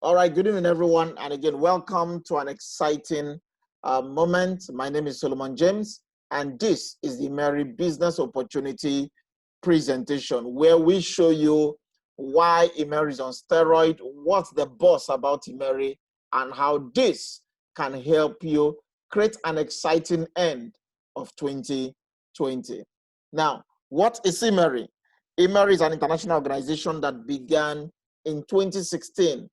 All right, good evening, everyone. And again, welcome to an exciting moment. My name is Solomon James, and this is the Immeri Business Opportunity presentation, where we show you why Immeri is on steroid, what's the boss about Immeri, and how this can help you create an exciting end of 2020. Now, what is Immeri? Immeri is an international organization that began in 2016,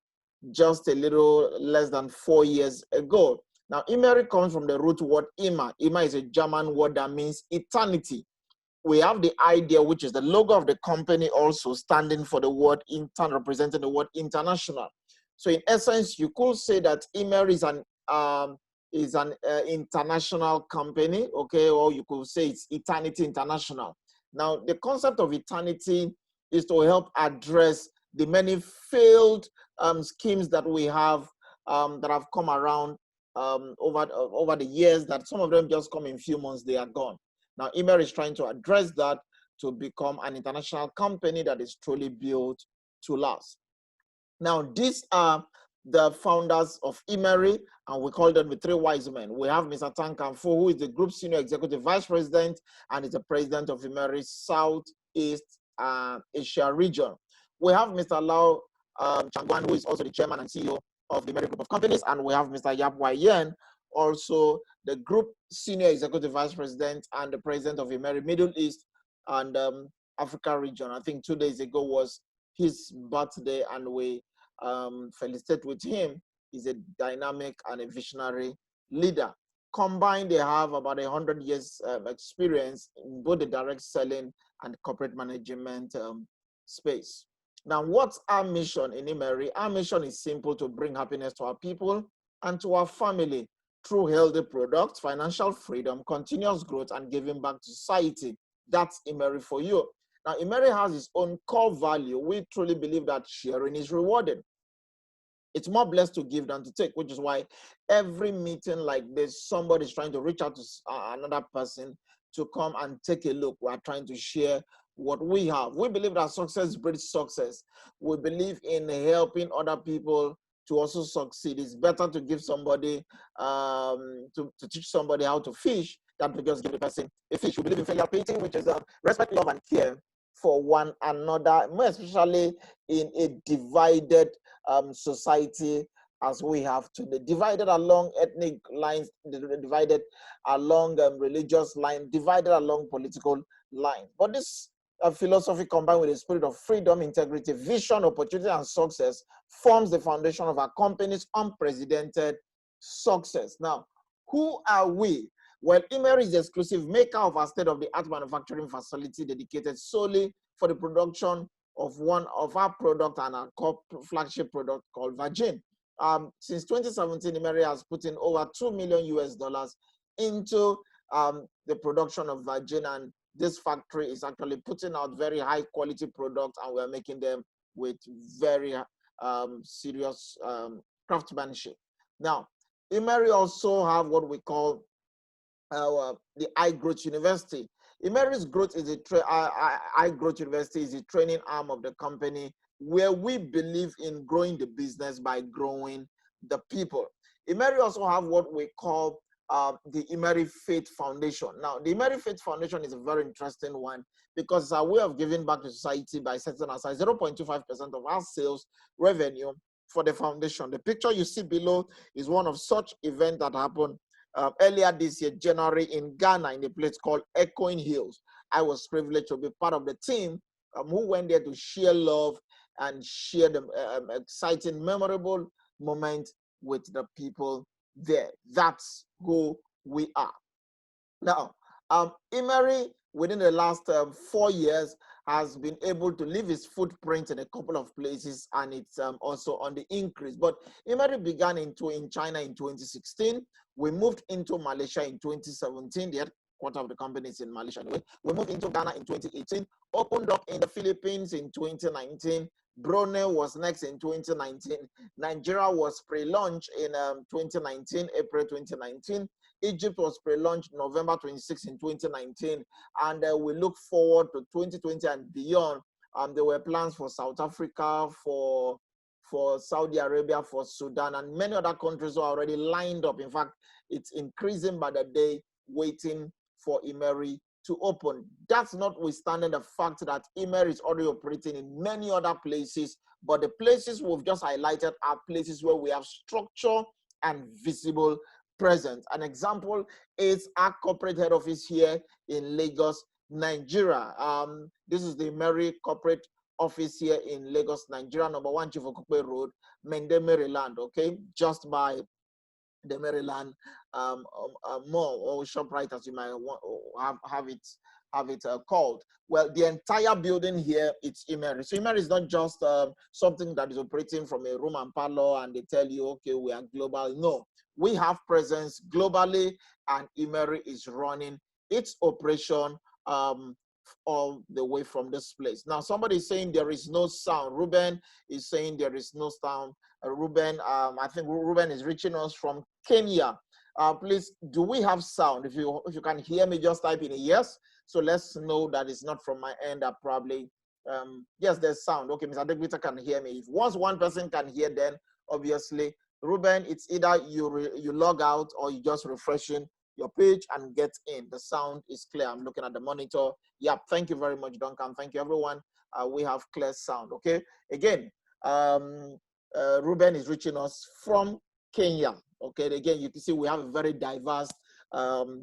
just a little less than 4 years ago. Now, Immeri comes from the root word Immer. Immer is a German word that means eternity. We have the idea, which is the logo of the company, also standing for the word intern, representing the word international. So, in essence, you could say that Immeri is an international company, okay, or you could say it's Eternity International. Now, the concept of eternity is to help address the many failed schemes that we have that have come around over the years, that some of them just come in few months, they are gone. Now, Immeri is trying to address that to become an international company that is truly built to last. Now, these are the founders of Immeri, and we call them the three wise men. We have Mr. Tan Kamfu, who is the group senior executive vice president and is the president of Immeri Southeast Asia region. We have Mr. Lau Changwan, who is also the chairman and CEO of the Immeri Group of Companies, and we have Mr. Yap Wai Yen, also the group senior executive vice president and the president of Immeri Middle East and Africa region. I think 2 days ago was his birthday, and we felicitate with him. He's a dynamic and a visionary leader. Combined, they have about 100 years experience in both the direct selling and corporate management space. Now, what's our mission in Immeri? Our mission is simple: to bring happiness to our people and to our family through healthy products, financial freedom, continuous growth, and giving back to society. That's Immeri for you. Now, Immeri has its own core value. We truly believe that sharing is rewarded. It's more blessed to give than to take, which is why every meeting like this, somebody's trying to reach out to another person to come and take a look. We're trying to share what we have. We believe that success breeds success. We believe in helping other people to also succeed. It's better to give somebody, to teach somebody how to fish than to just give the person a fish. We believe in filial piety, which is respect, love, and care for one another, more especially in a divided society as we have today, divided along ethnic lines, divided along religious lines, divided along political lines. But this philosophy, combined with a spirit of freedom, integrity, vision, opportunity, and success, forms the foundation of our company's unprecedented success. Now, who are we? Well, Immeri is the exclusive maker of our state-of-the-art manufacturing facility dedicated solely for the production of one of our product and our flagship product called Virgin. Since 2017, Immeri has put in over $2 million into the production of Virgin, and this factory is actually putting out very high quality products, and we're making them with very serious craftsmanship. Now, Immeri also have what we call the iGrowth University. Immeri's growth is iGrowth University is a training arm of the company, where we believe in growing the business by growing the people. Immeri also have what we call the Immeri Faith Foundation. Now, the Immeri Faith Foundation is a very interesting one because it's a way of giving back to society by setting aside 0.25% of our sales revenue for the foundation. The picture you see below is one of such events that happened earlier this year, January, in Ghana, in a place called Echoing Hills. I was privileged to be part of the team who went there to share love and share the exciting, memorable moment with the people there. That's who we are. Now, Immeri, within the last 4 years, has been able to leave its footprint in a couple of places, and it's also on the increase. But Immeri began in China in 2016. We moved into Malaysia in 2017. The headquarters of the company is in Malaysia anyway. We moved into Ghana in 2018, opened up in the Philippines in 2019. Brunei was next in 2019. Nigeria was pre-launch in 2019, April 2019. Egypt was pre-launched November 26 in 2019. And we look forward to 2020 and beyond. There were plans for South Africa, for for Saudi Arabia, for Sudan, and many other countries are already lined up. In fact, it's increasing by the day, waiting for Immeri to open. That's notwithstanding the fact that Immeri is already operating in many other places, but the places we've just highlighted are places where we have structure and visible presence. An example is our corporate head office here in Lagos, Nigeria. This is the Immeri corporate office here in Lagos, Nigeria, number 1 Chief Okupe Road, Mende, Maryland, okay, just by the Maryland mall or ShopRite, as you might want, have it called. Well, the entire building here, it's Immeri. So Immeri is not just something that is operating from a room and parlor and they tell you, okay, we are global. No, we have presence globally, and Immeri is running its operation all the way from this place. Now, somebody is saying there is no sound. Ruben is saying there is no sound. Ruben, I think Ruben is reaching us from Kenya. Please, do we have sound? If you can hear me, just type in a yes. So let's know that it's not from my end. That probably yes, there's sound. Okay, Mr. Degbita can hear me. If once one person can hear, then obviously, Ruben, it's either you log out or you just refreshing your page and get in. The sound is clear. I'm looking at the monitor. Yeah, thank you very much, Duncan. Thank you, everyone. We have clear sound. Okay, again. Ruben is reaching us from Kenya. Okay, again, you can see we have a very diverse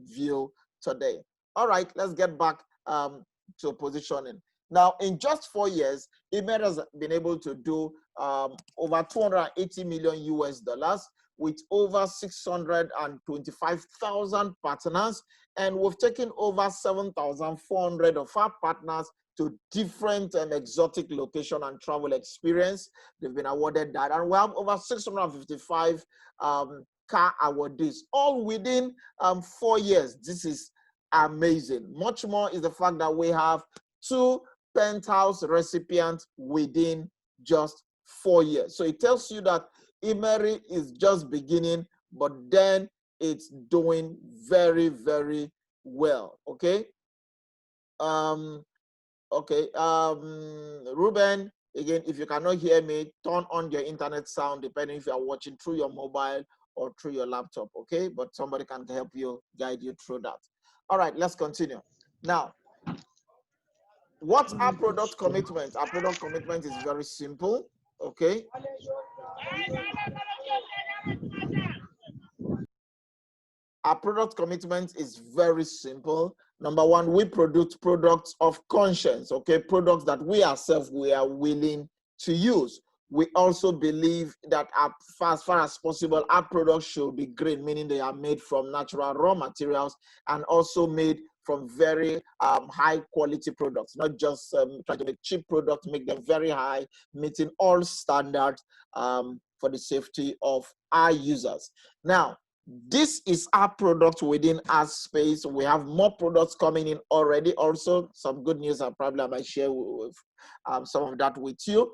view today. All right, let's get back to positioning. Now, in just 4 years, Immeri has been able to do over 280 million US dollars with over 625,000 partners, and we've taken over 7,400 of our partners to different exotic location and travel experience. They've been awarded that. And we have over 655 car awardees, all within 4 years. This is amazing. Much more is the fact that we have 2 penthouse recipients within just 4 years. So it tells you that Immeri is just beginning, but then it's doing very, very well. Okay. Okay, Ruben, again, if you cannot hear me, turn on your internet sound, depending if you are watching through your mobile or through your laptop, okay? But somebody can help you, guide you through that. All right, let's continue. Now, what's our product commitment? Our product commitment is very simple, okay? Our product commitment is very simple. Number 1, we produce products of conscience, okay? Products that we ourselves, we are willing to use. We also believe that as far as possible, our products should be green, meaning they are made from natural raw materials and also made from very high quality products, not just try to make cheap products, make them very high, meeting all standards for the safety of our users. Now, this is our product within our space. We have more products coming in already. Also, some good news I might share with some of that with you.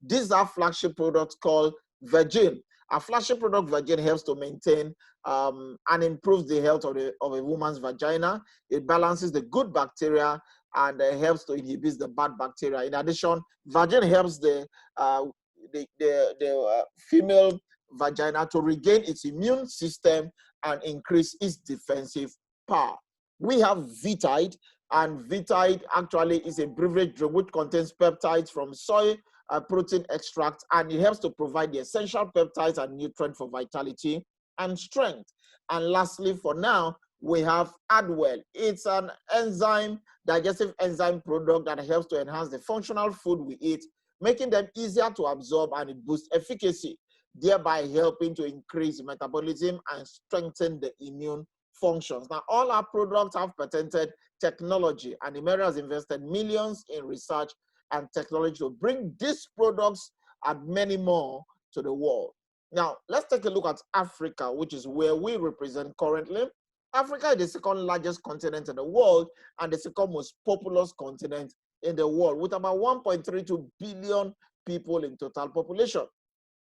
This is our flagship product called Virgin. Our flagship product, Virgin, helps to maintain and improves the health of a woman's vagina. It balances the good bacteria and helps to inhibit the bad bacteria. In addition, Virgin helps the female vagina to regain its immune system and increase its defensive power. We have Vitide, and Vitide actually is a beverage drink which contains peptides from soy protein extract, and it helps to provide the essential peptides and nutrients for vitality and strength. And lastly, for now, we have Adwell. It's an digestive enzyme product that helps to enhance the functional food we eat, making them easier to absorb, and it boosts efficacy, thereby helping to increase metabolism and strengthen the immune functions. Now, all our products have patented technology, and Immeri has invested millions in research and technology to bring these products and many more to the world. Now, let's take a look at Africa, which is where we represent currently. Africa is the second largest continent in the world and the second most populous continent in the world, with about 1.32 billion people in total population,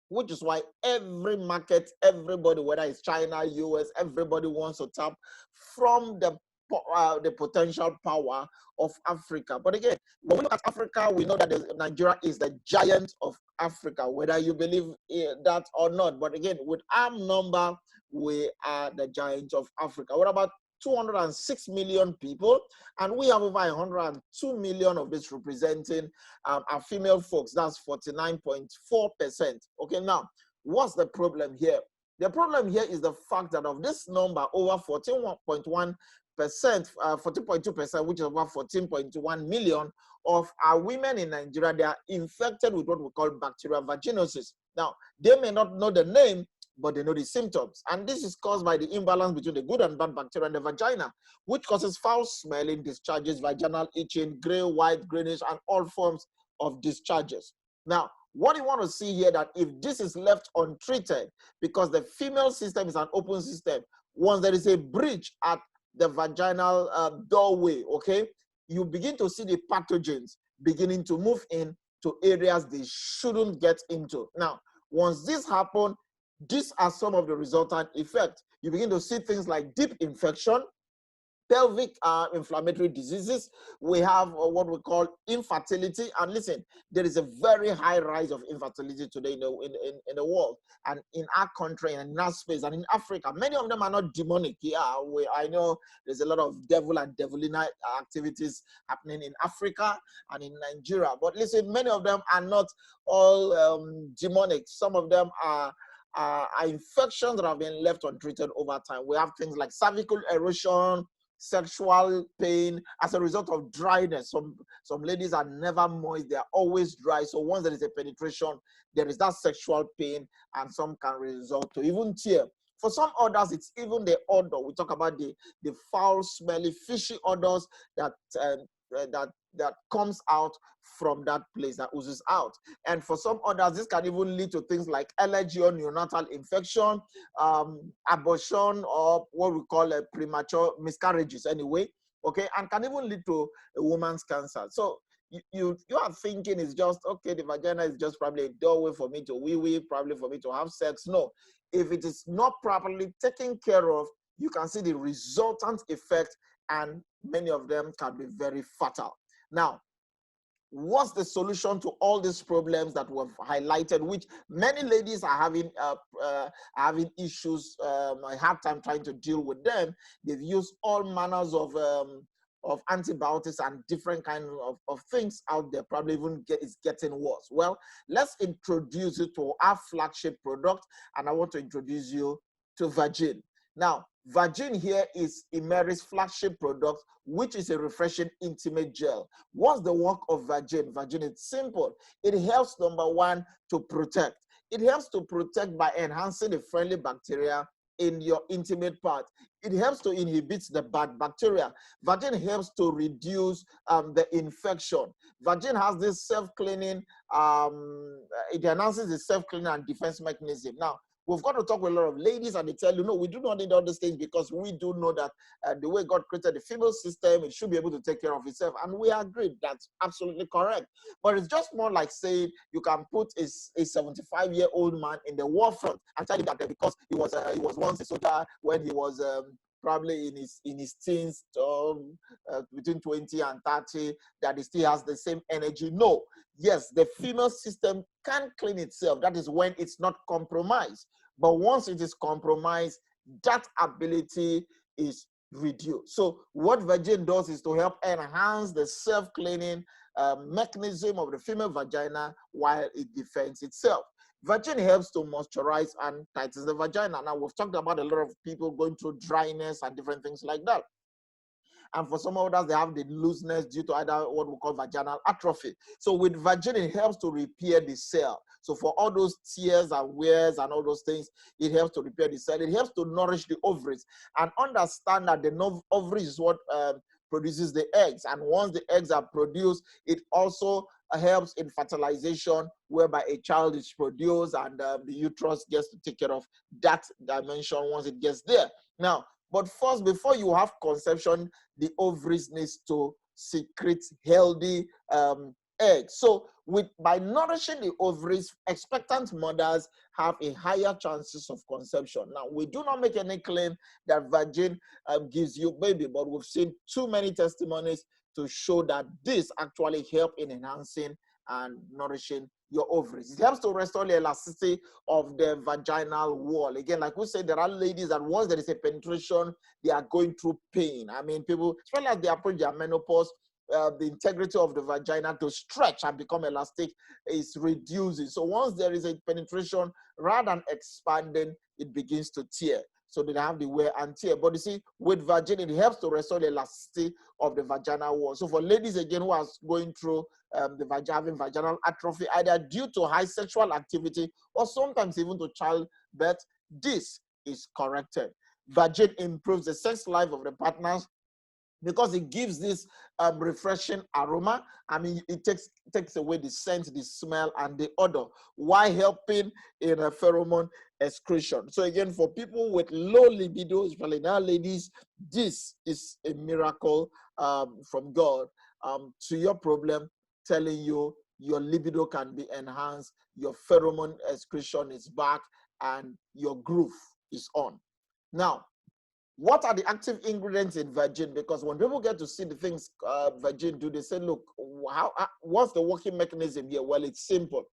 which is why every market, everybody, whether it's China, US, everybody wants to tap from the the potential power of Africa. But again, when we look at Africa, we know that Nigeria is the giant of Africa, whether you believe that or not. But again, with our number, we are the giant of Africa. What about 206 million people, and we have over 102 million of this representing our female folks. That's 49.4%. Okay, now what's the problem here? The problem here is the fact that of this number, over 14.1%, 14.2%, which is about 14.1 million of our women in Nigeria, they are infected with what we call bacterial vaginosis. Now, they may not know the name, but they know the symptoms. And this is caused by the imbalance between the good and bad bacteria in the vagina, which causes foul smelling, discharges, vaginal itching, gray, white, greenish, and all forms of discharges. Now, what you want to see here, that if this is left untreated, because the female system is an open system, once there is a breach at the vaginal doorway, okay, you begin to see the pathogens beginning to move in to areas they shouldn't get into. Now, once this happens, these are some of the resultant effects. You begin to see things like deep infection, pelvic inflammatory diseases. We have what we call infertility. And listen, there is a very high rise of infertility today in the world, and in our country, and in our space, and in Africa. Many of them are not demonic. Yeah, I know there's a lot of devil and devilina activities happening in Africa and in Nigeria. But listen, many of them are not all demonic. Some of them are infections that have been left untreated over time. We have things like cervical erosion, sexual pain as a result of dryness. Some ladies are never moist, they are always dry. So once there is a penetration, there is that sexual pain, and some can result to even tear. For some others, it's even the odor. We talk about the foul, smelly, fishy odors that comes out from that place, that oozes out. And for some others, this can even lead to things like allergy or neonatal infection, abortion, or what we call premature miscarriages anyway, okay, and can even lead to a woman's cancer. So you are thinking it's just, okay, the vagina is just probably a doorway for me to wee-wee, probably for me to have sex. No, if it is not properly taken care of, you can see the resultant effect, and many of them can be very fatal. Now, what's the solution to all these problems that we've highlighted, which many ladies are having issues, a hard time trying to deal with them? They've used all manners of antibiotics and different kinds of things out there. Probably even it's getting worse. Well, let's introduce you to our flagship product, and I want to introduce you to Virgin. Now, Virgin here is Immeri's flagship product, which is a refreshing intimate gel. What's the work of Virgin? Virgin, it's simple. It helps, number one, to protect. It helps to protect by enhancing the friendly bacteria in your intimate part. It helps to inhibit the bad bacteria. Virgin helps to reduce the infection. Virgin has this self-cleaning, it enhances the self-cleaning and defense mechanism. Now, we've got to talk with a lot of ladies, and they tell you, no, we do not need all these things, because we do know that the way God created the female system, it should be able to take care of itself. And we agree, that's absolutely correct. But it's just more like saying you can put a 75-year-old man in the war front and tell him that because he was once a soldier when he was probably in his teens, between 20 and 30, that he still has the same energy. No. Yes, the female system can clean itself. That is when it's not compromised. But once it is compromised, that ability is reduced. So what Virgin does is to help enhance the self-cleaning mechanism of the female vagina while it defends itself. Virgin helps to moisturize and tightens the vagina. Now, we've talked about a lot of people going through dryness and different things like that. And for some others, they have the looseness due to either what we call vaginal atrophy. So with Virgin, it helps to repair the cell. So for all those tears and wears and all those things, it helps to repair the cell. It helps to nourish the ovaries. And understand that the ovaries is what produces the eggs. And once the eggs are produced, it also helps in fertilization, whereby a child is produced, and the uterus gets to take care of that dimension once it gets there. Now, but first, before you have conception, the ovaries needs to secrete healthy eggs. So by nourishing the ovaries, expectant mothers have a higher chances of conception. Now, we do not make any claim that virgin gives you baby, but we've seen too many testimonies to show that this actually helps in enhancing and nourishing your ovaries. It helps to restore the elasticity of the vaginal wall. Again, like we said, there are ladies that once there is a penetration, they are going through pain. I mean, people, especially as they approach their menopause, the integrity of the vagina to stretch and become elastic is reducing. So once there is a penetration, rather than expanding, it begins to tear. So they have the wear and tear. But you see, with virgin, it helps to restore the elasticity of the vaginal wall. So for ladies, again, who are going through having vaginal atrophy, either due to high sexual activity or sometimes even to childbirth, this is corrected. Virgin improves the sex life of the partners because it gives this refreshing aroma. I mean, it takes away the scent, the smell, and the odor, while helping in a pheromone excretion. So again, for people with low libido, especially now ladies, this is a miracle from God to your problem, telling you your libido can be enhanced, your pheromone excretion is back, and your groove is on. Now, what are the active ingredients in virgin? Because when people get to see the things virgin do, they say, look, what's the working mechanism here? Well, it's simple.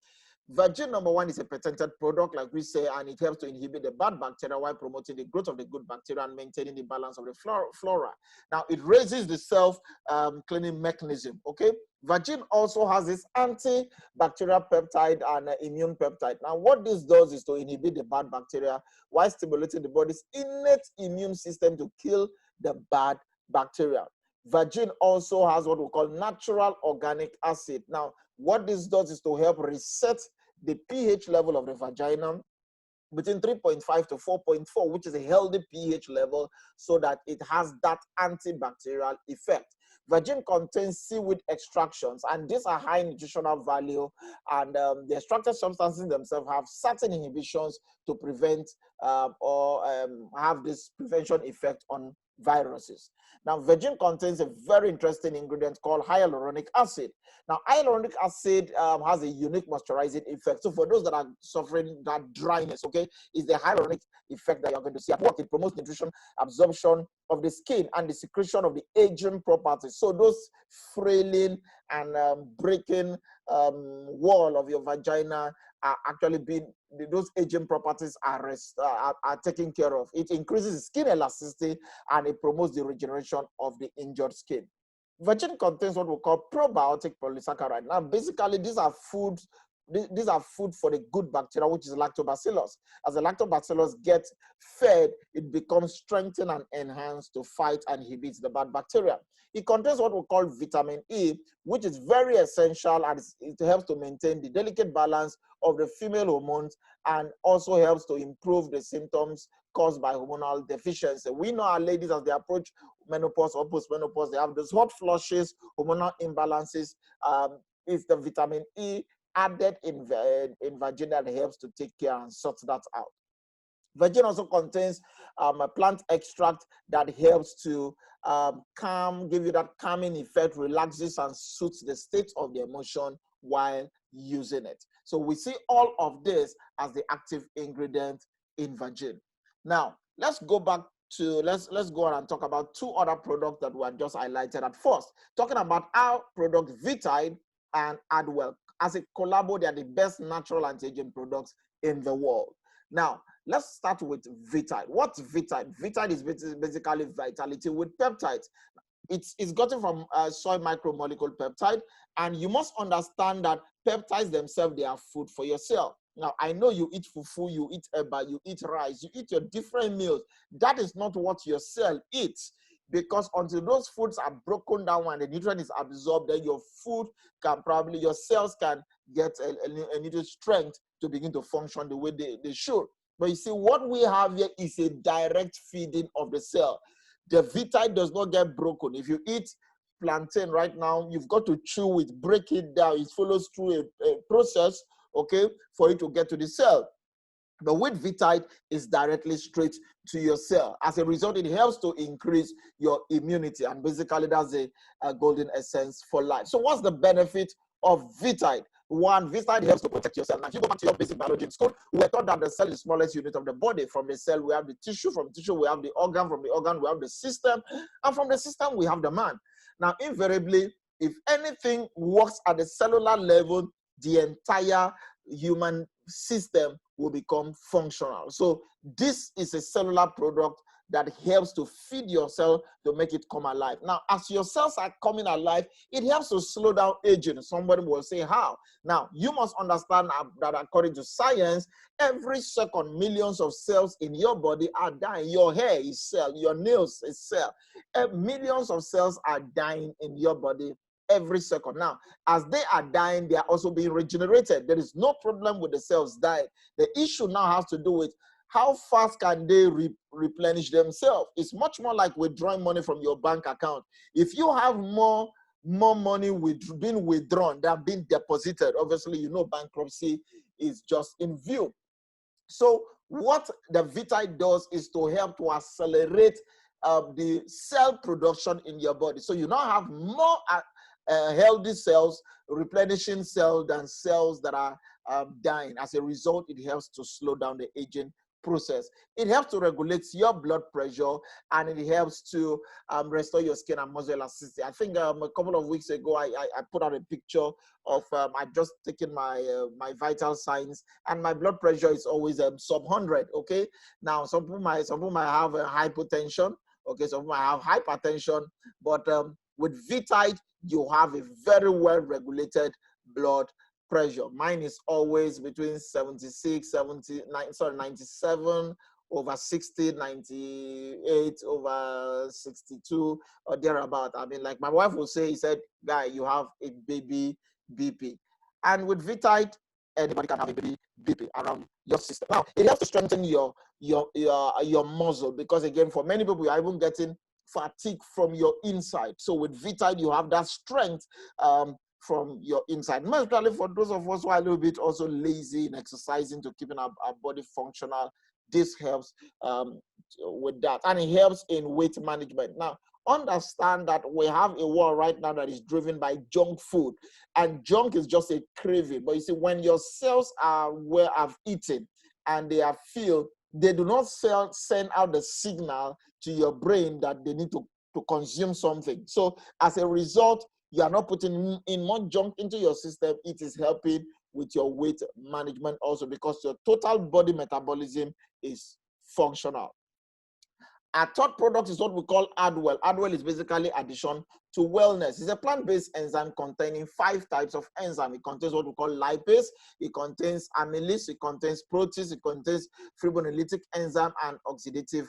Virgin, number one, is a patented product, like we say, and it helps to inhibit the bad bacteria while promoting the growth of the good bacteria and maintaining the balance of the flora. Now, it raises the self-cleaning mechanism, okay? Virgin also has this antibacterial peptide and immune peptide. Now, what this does is to inhibit the bad bacteria while stimulating the body's innate immune system to kill the bad bacteria. Virgin also has what we call natural organic acid. Now, what this does is to help reset the pH level of the vagina between 3.5 to 4.4, which is a healthy pH level, so that it has that antibacterial effect. Virgin contains seaweed extractions, and these are high nutritional value, and the extracted substances themselves have certain inhibitions to prevent or have this prevention effect on viruses. Now, virgin contains a very interesting ingredient called hyaluronic acid. Now, hyaluronic acid has a unique moisturizing effect. So for those that are suffering that dryness, okay, is the hyaluronic effect that you're going to see at work. It promotes nutrition absorption of the skin and the secretion of the aging properties. So those frailing and breaking wall of your vagina are actually being, those aging properties are taken care of. It increases skin elasticity and it promotes the regeneration of the injured skin. Virgin contains what we call probiotic polysaccharide. Now, basically, these are food for the good bacteria, which is lactobacillus. As the lactobacillus gets fed, it becomes strengthened and enhanced to fight and inhibit the bad bacteria. It contains what we call vitamin E, which is very essential, and it helps to maintain the delicate balance of the female hormones and also helps to improve the symptoms caused by hormonal deficiency. We know our ladies, as they approach menopause or postmenopause, they have those hot flushes, hormonal imbalances. It's the vitamin E added in vagina that helps to take care and sort that out. Virgin also contains a plant extract that helps to give you that calming effect, relaxes and soothes the state of the emotion while using it. So we see all of this as the active ingredient in virgin. Now, let's go back to, let's go on and talk about two other products that were just highlighted at first. Talking about our product Vitide and Adwell. As a collabo, they are the best natural anti-aging products in the world. Now, let's start with Vitide. What's Vitide? Vitide is basically vitality with peptides. It's gotten from soy micromolecule peptide, and you must understand that peptides themselves, they are food for your cell. Now, I know you eat fufu, you eat eba, you eat rice, you eat your different meals. That is not what your cell eats, because until those foods are broken down and the nutrient is absorbed, then your food can probably, your cells can get a little strength to begin to function the way they should. But you see, what we have here is a direct feeding of the cell. The Vitide does not get broken. If you eat plantain right now, you've got to chew it, break it down. It follows through a process, okay, for it to get to the cell. But with Vitide, it's directly straight to your cell. As a result, it helps to increase your immunity. And basically, that's a golden essence for life. So what's the benefit of Vitide? One, Vita helps to protect your cell. Now, if you go back to your basic biology in school, we were taught that the cell is the smallest unit of the body. From the cell, we have the tissue. From tissue, we have the organ. From the organ, we have the system. And from the system, we have the man. Now, invariably, if anything works at the cellular level, the entire human system will become functional. So this is a cellular product that helps to feed your cell to make it come alive. Now, as your cells are coming alive, it helps to slow down aging. Somebody will say, how? Now, you must understand that according to science, every second, millions of cells in your body are dying. Your hair is cell, your nails is cell. Millions of cells are dying in your body every second. Now, as they are dying, they are also being regenerated. There is no problem with the cells dying. The issue now has to do with how fast can they replenish themselves. It's much more like withdrawing money from your bank account. If you have more money being withdrawn than being deposited, obviously, you know, bankruptcy is just in view. So what the Vita does is to help to accelerate the cell production in your body. So you now have more healthy cells, replenishing cells than cells that are dying. As a result, it helps to slow down the aging process. It helps to regulate your blood pressure, and it helps to restore your skin and muscle elasticity. I think a couple of weeks ago, I put out a picture of I just taken my my vital signs, and my blood pressure is always sub 100. Okay, now some people might have hypertension. Okay, some people might have hypertension, but with Vitite, you have a very well regulated blood pressure. Mine is always between 76, 79, sorry, 97 over 60, 98 over 62 or thereabout. I mean, like my wife will say, he said, guy, you have a baby BP. And with Vitite, anybody can have a baby BP around your system. Now, it helps to strengthen your muscle, because again, for many people, you are even getting fatigue from your inside. So with Vitite, you have that strength from your inside. Especially for those of us who are a little bit also lazy in exercising to keeping our body functional, this helps with that. And it helps in weight management. Now, understand that we have a world right now that is driven by junk food, and junk is just a craving. But you see, when your cells are well have eaten and they are filled, they do not send out the signal to your brain that they need to consume something. So as a result, you are not putting in more junk into your system. It is helping with your weight management also, because your total body metabolism is functional. Our third product is what we call Adwell. Adwell is basically addition to wellness. It's a plant-based enzyme containing 5 types of enzyme. It contains what we call lipase, it contains amylase, it contains protease, it contains fibrinolytic enzyme, and oxidative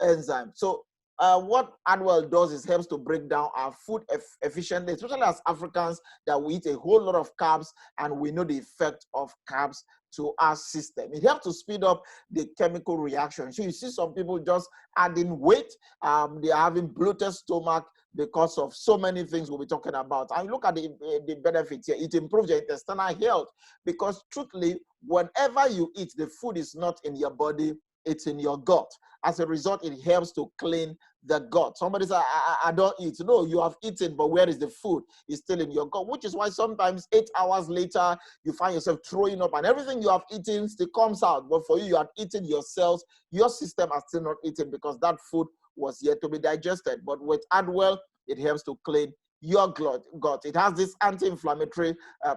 enzyme. So what Adwell does is helps to break down our food efficiently, especially as Africans that we eat a whole lot of carbs, and we know the effect of carbs to our system. It helps to speed up the chemical reaction. So you see some people just adding weight, they are having bloated stomach because of so many things we'll be talking about. And look at the benefits here. It improves your intestinal health, because truthfully, whenever you eat, the food is not in your body, it's in your gut. As a result, it helps to clean the gut. Somebody says, I don't eat. No, you have eaten, but where is the food? It's still in your gut, which is why sometimes 8 hours later, you find yourself throwing up, and everything you have eaten still comes out. But for you, you have eaten your cells. Your system has still not eaten because that food was yet to be digested. But with Adwell, it helps to clean your gut. It has this anti-inflammatory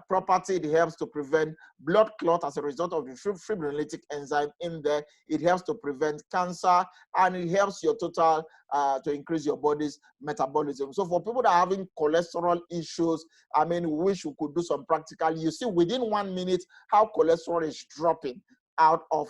property. It helps to prevent blood clot as a result of the fibrinolytic enzyme in there. It helps to prevent cancer, and it helps your total to increase your body's metabolism. So for people that are having cholesterol issues, I mean, we wish we could do some practical. You see within 1 minute how cholesterol is dropping out of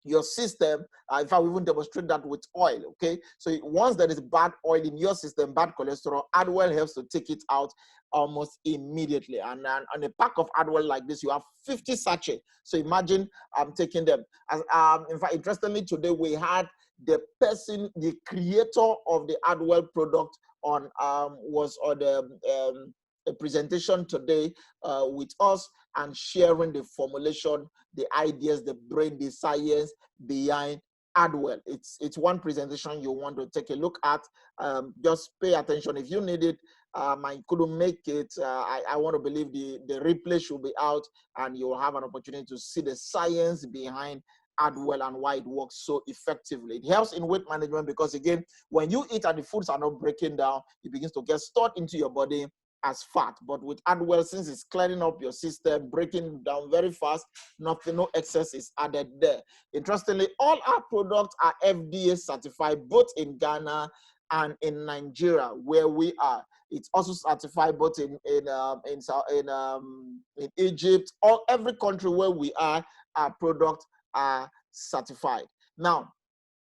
your system. In fact, we even demonstrate that with oil. Okay, so once there is bad oil in your system, bad cholesterol, Adwell helps to take it out almost immediately. And on a pack of Adwell like this, you have 50 sachets. So imagine I'm taking them. As in fact, interestingly, today we had the person, the creator of the Adwell product on was on a presentation today with us, and sharing the formulation, the ideas, the brain, the science behind Adwell. It's one presentation you want to take a look at. Just pay attention. If you need it, I couldn't make it. I want to believe the replay should be out, and you'll have an opportunity to see the science behind Adwell and why it works so effectively. It helps in weight management because, again, when you eat and the foods are not breaking down, it begins to get stored into your body as fat. But with Adwell, since it's clearing up your system, breaking down very fast, no excess is added there. Interestingly, all our products are FDA certified, both in Ghana and in Nigeria, where we are. It's also certified both in Egypt, or every country where we are, our products are certified. Now,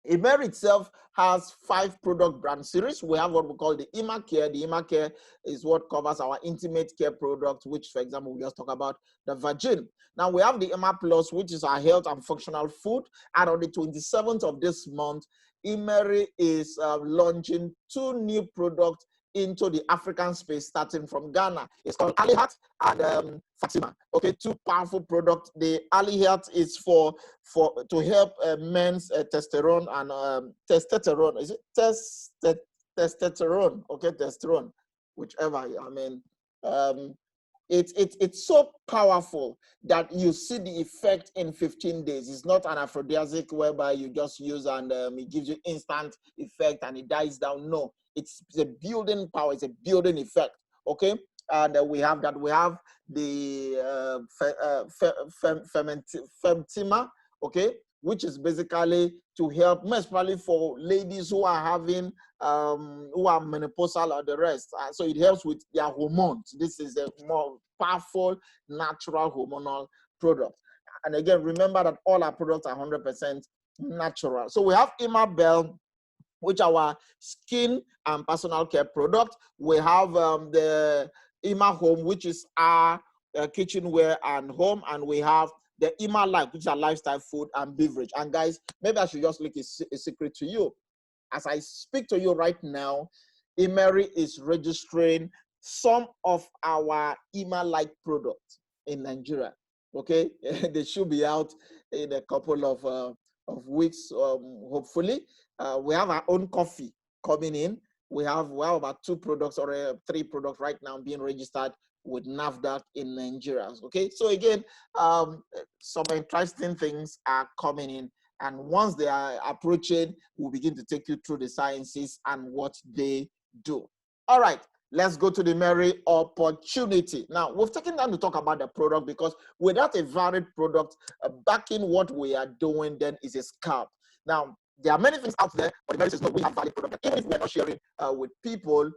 Immeri itself has 5 product brand series. We have what we call the Immeri Care. The Immeri Care is what covers our intimate care product, which, for example, we just talk about the Virgin. Now, we have the Immeri Plus, which is our health and functional food. And on the 27th of this month, Immeri is launching 2 new products into the African space, starting from Ghana. It's called Alihat and Fatima. Okay, 2 powerful products. The Alihat is to help men's testosterone and testosterone. Is it testosterone? Okay, testosterone, whichever. I mean, it's so powerful that you see the effect in 15 days. It's not an aphrodisiac whereby you just use and it gives you instant effect and it dies down. No, it's a building power. It's a building effect. Okay, and we have that. We have the Femtima. Okay, which is basically to help, especially for ladies who are having who are menopausal or the rest. So it helps with their hormones. This is a more powerful natural hormonal product. And again, remember that all our products are 100% natural. So we have Immabel, which are our skin and personal care product. We have the Immeri Home, which is our kitchenware and home, and we have the Immeri Life, which are lifestyle food and beverage. And guys, maybe I should just leak a secret to you. As I speak to you right now, Immeri is registering some of our Immeri Life products in Nigeria. Okay, they should be out in a couple of weeks, hopefully. We have our own coffee coming in. We have about 2 products or 3 products right now being registered with NAFDAC in Nigeria. Okay, so again, some interesting things are coming in, and once they are approaching, we'll begin to take you through the sciences and what they do. All right, let's go to the Immeri opportunity. Now, we've taken time to talk about the product because without a valid product backing what we are doing, then is a scalp. Now, there are many things out there, but Immeri says no, we have valid product. Even if we're not sharing with people,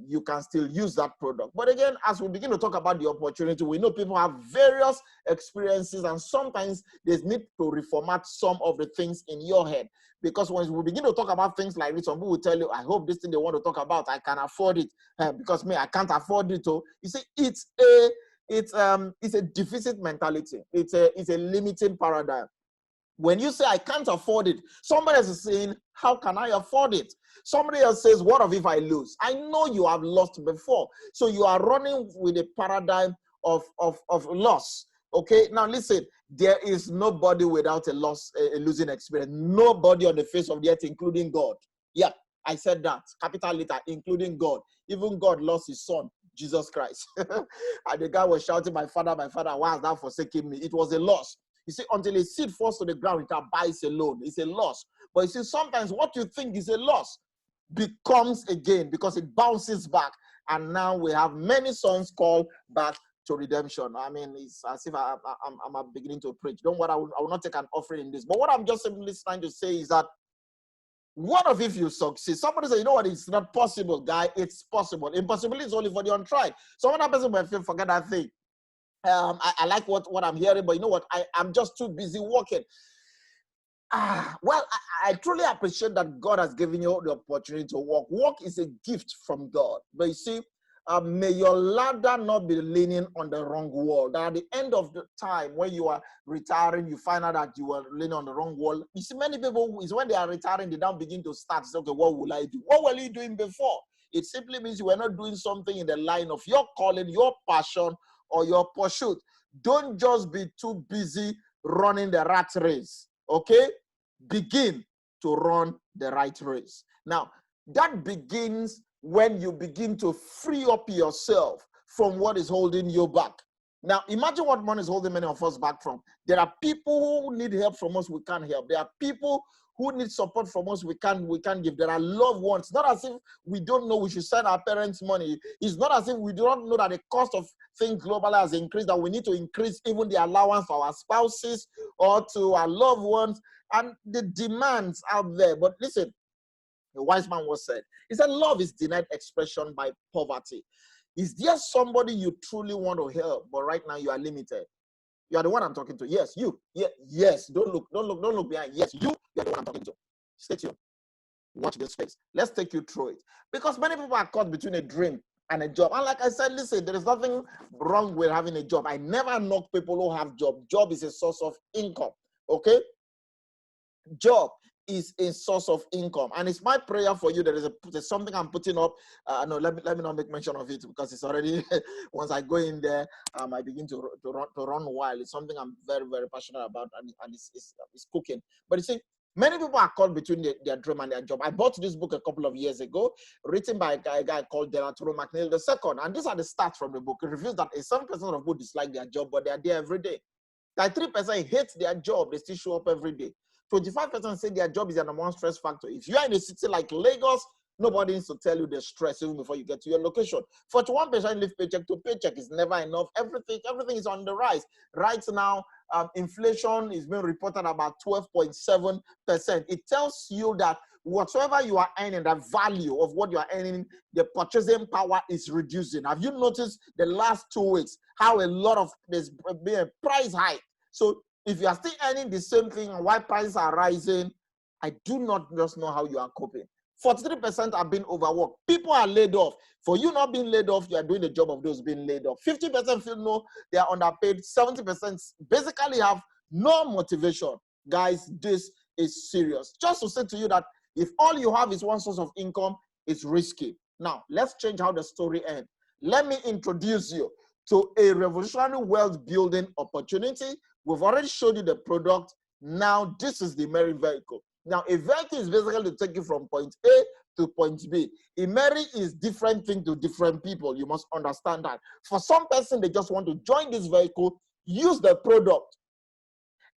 you can still use that product. But again, as we begin to talk about the opportunity, we know people have various experiences, and sometimes there's need to reformat some of the things in your head. Because when we begin to talk about things like this, some people will tell you, I hope this thing they want to talk about, I can afford it. Because me, I can't afford it. So you see, it's a deficit mentality. It's a limiting paradigm. When you say, I can't afford it, somebody else is saying, how can I afford it? Somebody else says, what if I lose? I know you have lost before. So you are running with a paradigm of loss. Okay, now listen, there is nobody without a losing experience. Nobody on the face of the earth, including God. Yeah, I said that, capital letter, including God. Even God lost his son, Jesus Christ. And the guy was shouting, my father, why has thou forsaken me? It was a loss. You see, until a seed falls to the ground, it abides alone. It's a loss. But you see, sometimes what you think is a loss becomes a gain because it bounces back. And now we have many sons called back to redemption. I mean, it's as if I'm beginning to preach. Don't worry, I will not take an offering in this. But what I'm just simply trying to say is that, what if you succeed? Somebody say, you know what, it's not possible, guy. It's possible. Impossibility is only for the untried. Some other person might forget that thing. I like what I'm hearing, but you know what? I'm just too busy working. Well, I truly appreciate that God has given you the opportunity to work. Work is a gift from God. But you see, may your ladder not be leaning on the wrong wall. That at the end of the time, when you are retiring, you find out that you are leaning on the wrong wall. You see, many people, is when they are retiring, they now begin to start. Say, okay, what will I do? What were you doing before? It simply means you were not doing something in the line of your calling, your passion, or your pursuit. Don't just be too busy running the rat race. Okay? Begin to run the right race. Now, that begins when you begin to free up yourself from what is holding you back. Now, imagine what money is holding many of us back from. There are people who need help from us, we can't help. There are people who need support from us, we can't give. There are loved ones. Not as if we don't know we should send our parents money. It's not as if we do not know that the cost of things globally has increased, that we need to increase even the allowance for our spouses or to our loved ones, and the demands out there. But listen, the wise man was said, he said, love is denied expression by poverty. Is there somebody you truly want to help, but right now you are limited? You are the one I'm talking to. Yes, you. Yeah, yes. Don't look behind. Yes, you are the one I'm talking to. Stay tuned. Watch this space. Let's take you through it. Because many people are caught between a dream and a job. And like I said, listen, there is nothing wrong with having a job. I never knock people who have job. Job is a source of income. Okay? Job is a source of income, and it's my prayer for you. There's something I'm putting up. No, let me not make mention of it, because it's already once I go in there, I begin to run wild. It's something I'm very, very passionate about, and it's cooking. But you see, many people are caught between their dream and their job. I bought this book a couple of years ago, written by a guy called Delatoro McNeil II, and these are the stats from the book. It reveals that 7% of people dislike their job, but they are there every day. Like 3% hate their job, they still show up every day. 25% say their job is the number one stress factor. If you are in a city like Lagos, nobody needs to tell you the stress even before you get to your location. 41% live paycheck to paycheck. Is never enough. Everything is on the rise. Right now, inflation is being reported about 12.7%. It tells you that whatsoever you are earning, the value of what you are earning, the purchasing power is reducing. Have you noticed the last 2 weeks how a lot of there's been a price hike? So if you are still earning the same thing and why prices are rising, I do not just know how you are coping. 43% are being overworked. People are laid off. For you not being laid off, you are doing the job of those being laid off. 50% feel no, they are underpaid. 70% basically have no motivation. Guys, this is serious. Just to say to you that if all you have is one source of income, it's risky. Now, let's change how the story ends. Let me introduce you to a revolutionary wealth building opportunity. We've already showed you the product. Now, this is the Immeri vehicle. Now, a vehicle is basically to take you from point A to point B. Immeri is different thing to different people. You must understand that. For some person, they just want to join this vehicle, use the product,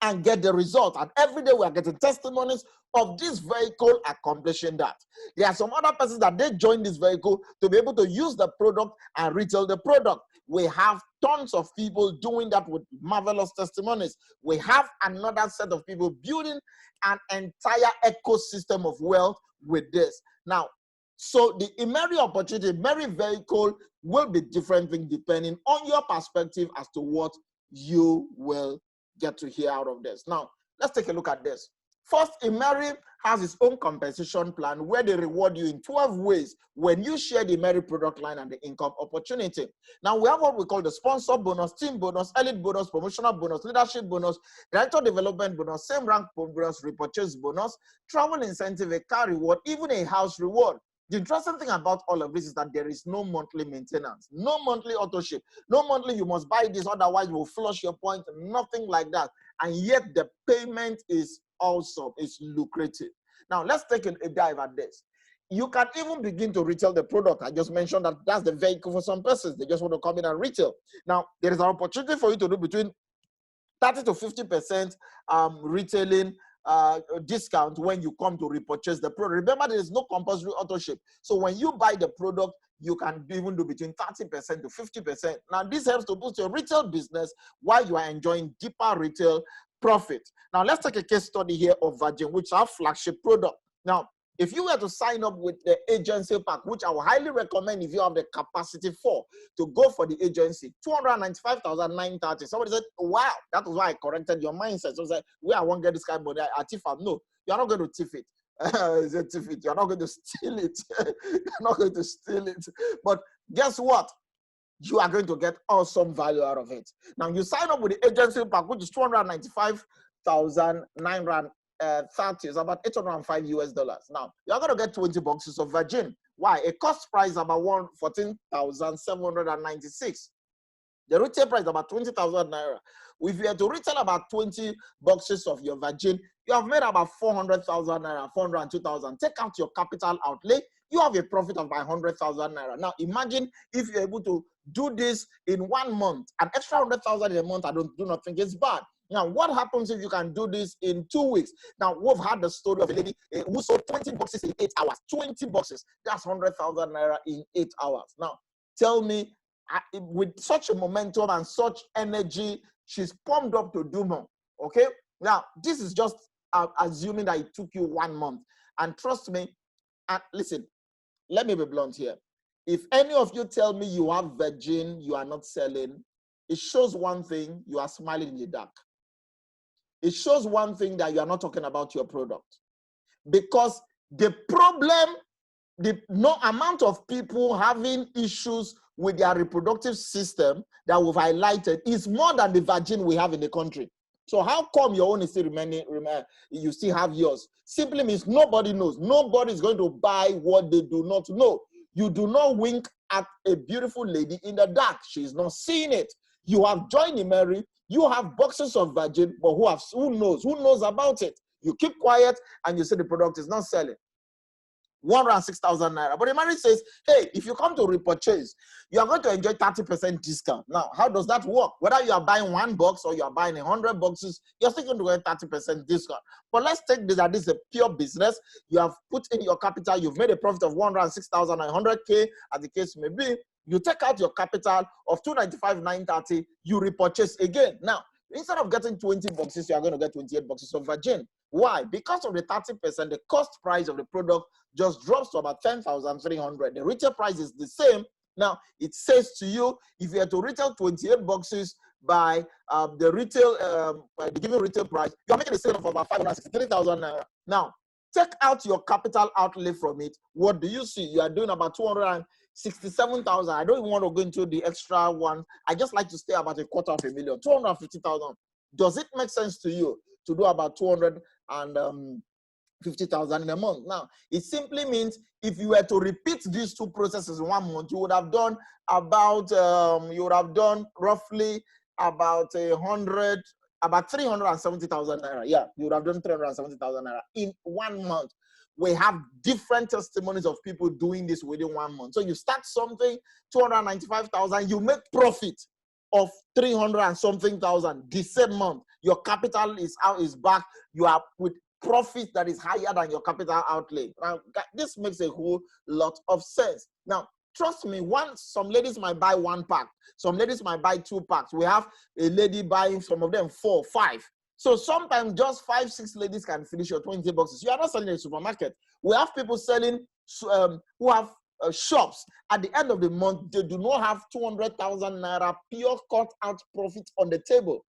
and get the result. And every day we are getting testimonies of this vehicle accomplishing that. There are some other persons that they join this vehicle to be able to use the product and retail the product. We have tons of people doing that with marvelous testimonies. We have another set of people building an entire ecosystem of wealth with this. Now, so the Immeri opportunity, Immeri vehicle will be different thing depending on your perspective as to what you will get to hear out of this. Now, let's take a look at this. First, Immeri has its own compensation plan where they reward you in 12 ways when you share the Immeri product line and the income opportunity. Now, we have what we call the sponsor bonus, team bonus, elite bonus, promotional bonus, leadership bonus, director development bonus, same rank bonus, repurchase bonus, travel incentive, a car reward, even a house reward. The interesting thing about all of this is that there is no monthly maintenance, no monthly auto ship, no monthly you must buy this, otherwise you will flush your point, nothing like that. And yet the payment is awesome, it's lucrative. Now let's take a dive at this. You can even begin to retail the product. I just mentioned that that's the vehicle for some persons. They just want to come in and retail. Now there is an opportunity for you to do between 30 to 50% retailing discount when you come to repurchase the product. Remember, there is no compulsory auto ship. So when you buy the product, you can even do between 30% to 50%. Now, this helps to boost your retail business while you are enjoying deeper retail profit. Now, let's take a case study here of Virgin, which is our flagship product. Now, if you were to sign up with the agency pack, which I would highly recommend if you have the capacity for, to go for the agency, 295,930. Somebody said, wow, that was why I corrected your mindset. So I said, I won't get this kind of money. I thief it. No, you're not going to thief it. Thief it. You're not going to steal it. You're not going to steal it. But guess what? You are going to get awesome value out of it. Now, you sign up with the agency pack, which is 295,930. 30 is about $805 US. Now, you're going to get 20 boxes of Virgin. Why? A cost price about 14,796. The retail price is about 20,000 naira. If you are to retail about 20 boxes of your Virgin, you have made about 400,000 naira, 402,000. Take out your capital outlay. you have a profit of 100,000 naira. Now, imagine if you're able to do this in 1 month, an extra 100,000 in a month. I do not think it's bad. Now, what happens if you can do this in 2 weeks? Now, we've had the story of a lady who sold 20 boxes in 8 hours. 20 boxes, that's 100,000 naira in 8 hours. Now, tell me, with such a momentum and such energy, she's pumped up to do more. Okay? Now, this is just assuming that it took you 1 month. And trust me, listen, let me be blunt here. If any of you tell me you have virgin, you are not selling, it shows one thing: you are smiling in the dark. It shows one thing, that you are not talking about your product. Because the problem, the no amount of people having issues with their reproductive system that we've highlighted is more than the virgin we have in the country. So how come your own is still remaining, you still have yours? Simply means nobody knows. Nobody is going to buy what they do not know. You do not wink at a beautiful lady in the dark. She is not seeing it. You have joined Immeri. You have boxes of virgin, but who knows? Who knows about it? You keep quiet and you say the product is not selling. 106,000 naira. But Immeri says, hey, if you come to repurchase, you are going to enjoy 30% discount. Now, how does that work? Whether you are buying 1 box or you are buying 100 boxes, you're still going to get 30% discount. But let's take this, that this is a pure business. You have put in your capital, you've made a profit of 106,900K, as the case may be. You take out your capital of 295,930, you repurchase again. Now, instead of getting 20 boxes, you are going to get 28 boxes of virgin. Why? Because of the 30%, the cost price of the product just drops to about 10,300. The retail price is the same. Now, it says to you, if you are to retail 28 boxes by the retail, by the given retail price, you're making a sale of about 563,000 naira. Now, take out your capital outlay from it. What do you see? You are doing about 267,000. I don't even want to go into the extra one. I just like to stay about 250,000, 250,000. Does it make sense to you to do about 250,000 in a month? Now, it simply means if you were to repeat these two processes in 1 month, you would have done about, roughly about 370,000 naira. Yeah, you would have done 370,000 naira in 1 month. We have different testimonies of people doing this within 1 month. So you start something, 295,000, you make profit of 300 and something thousand the same month. Your capital is back. You are with profit that is higher than your capital outlay. Now, this makes a whole lot of sense. Now, trust me, some ladies might buy 1 pack. Some ladies might buy 2 packs. We have a lady buying, some of them 4, 5. So sometimes just 5, 6 ladies can finish your 20 boxes. You are not selling in a supermarket. We have people selling who have shops. At the end of the month, they do not have 200,000 naira pure cut out profit on the table.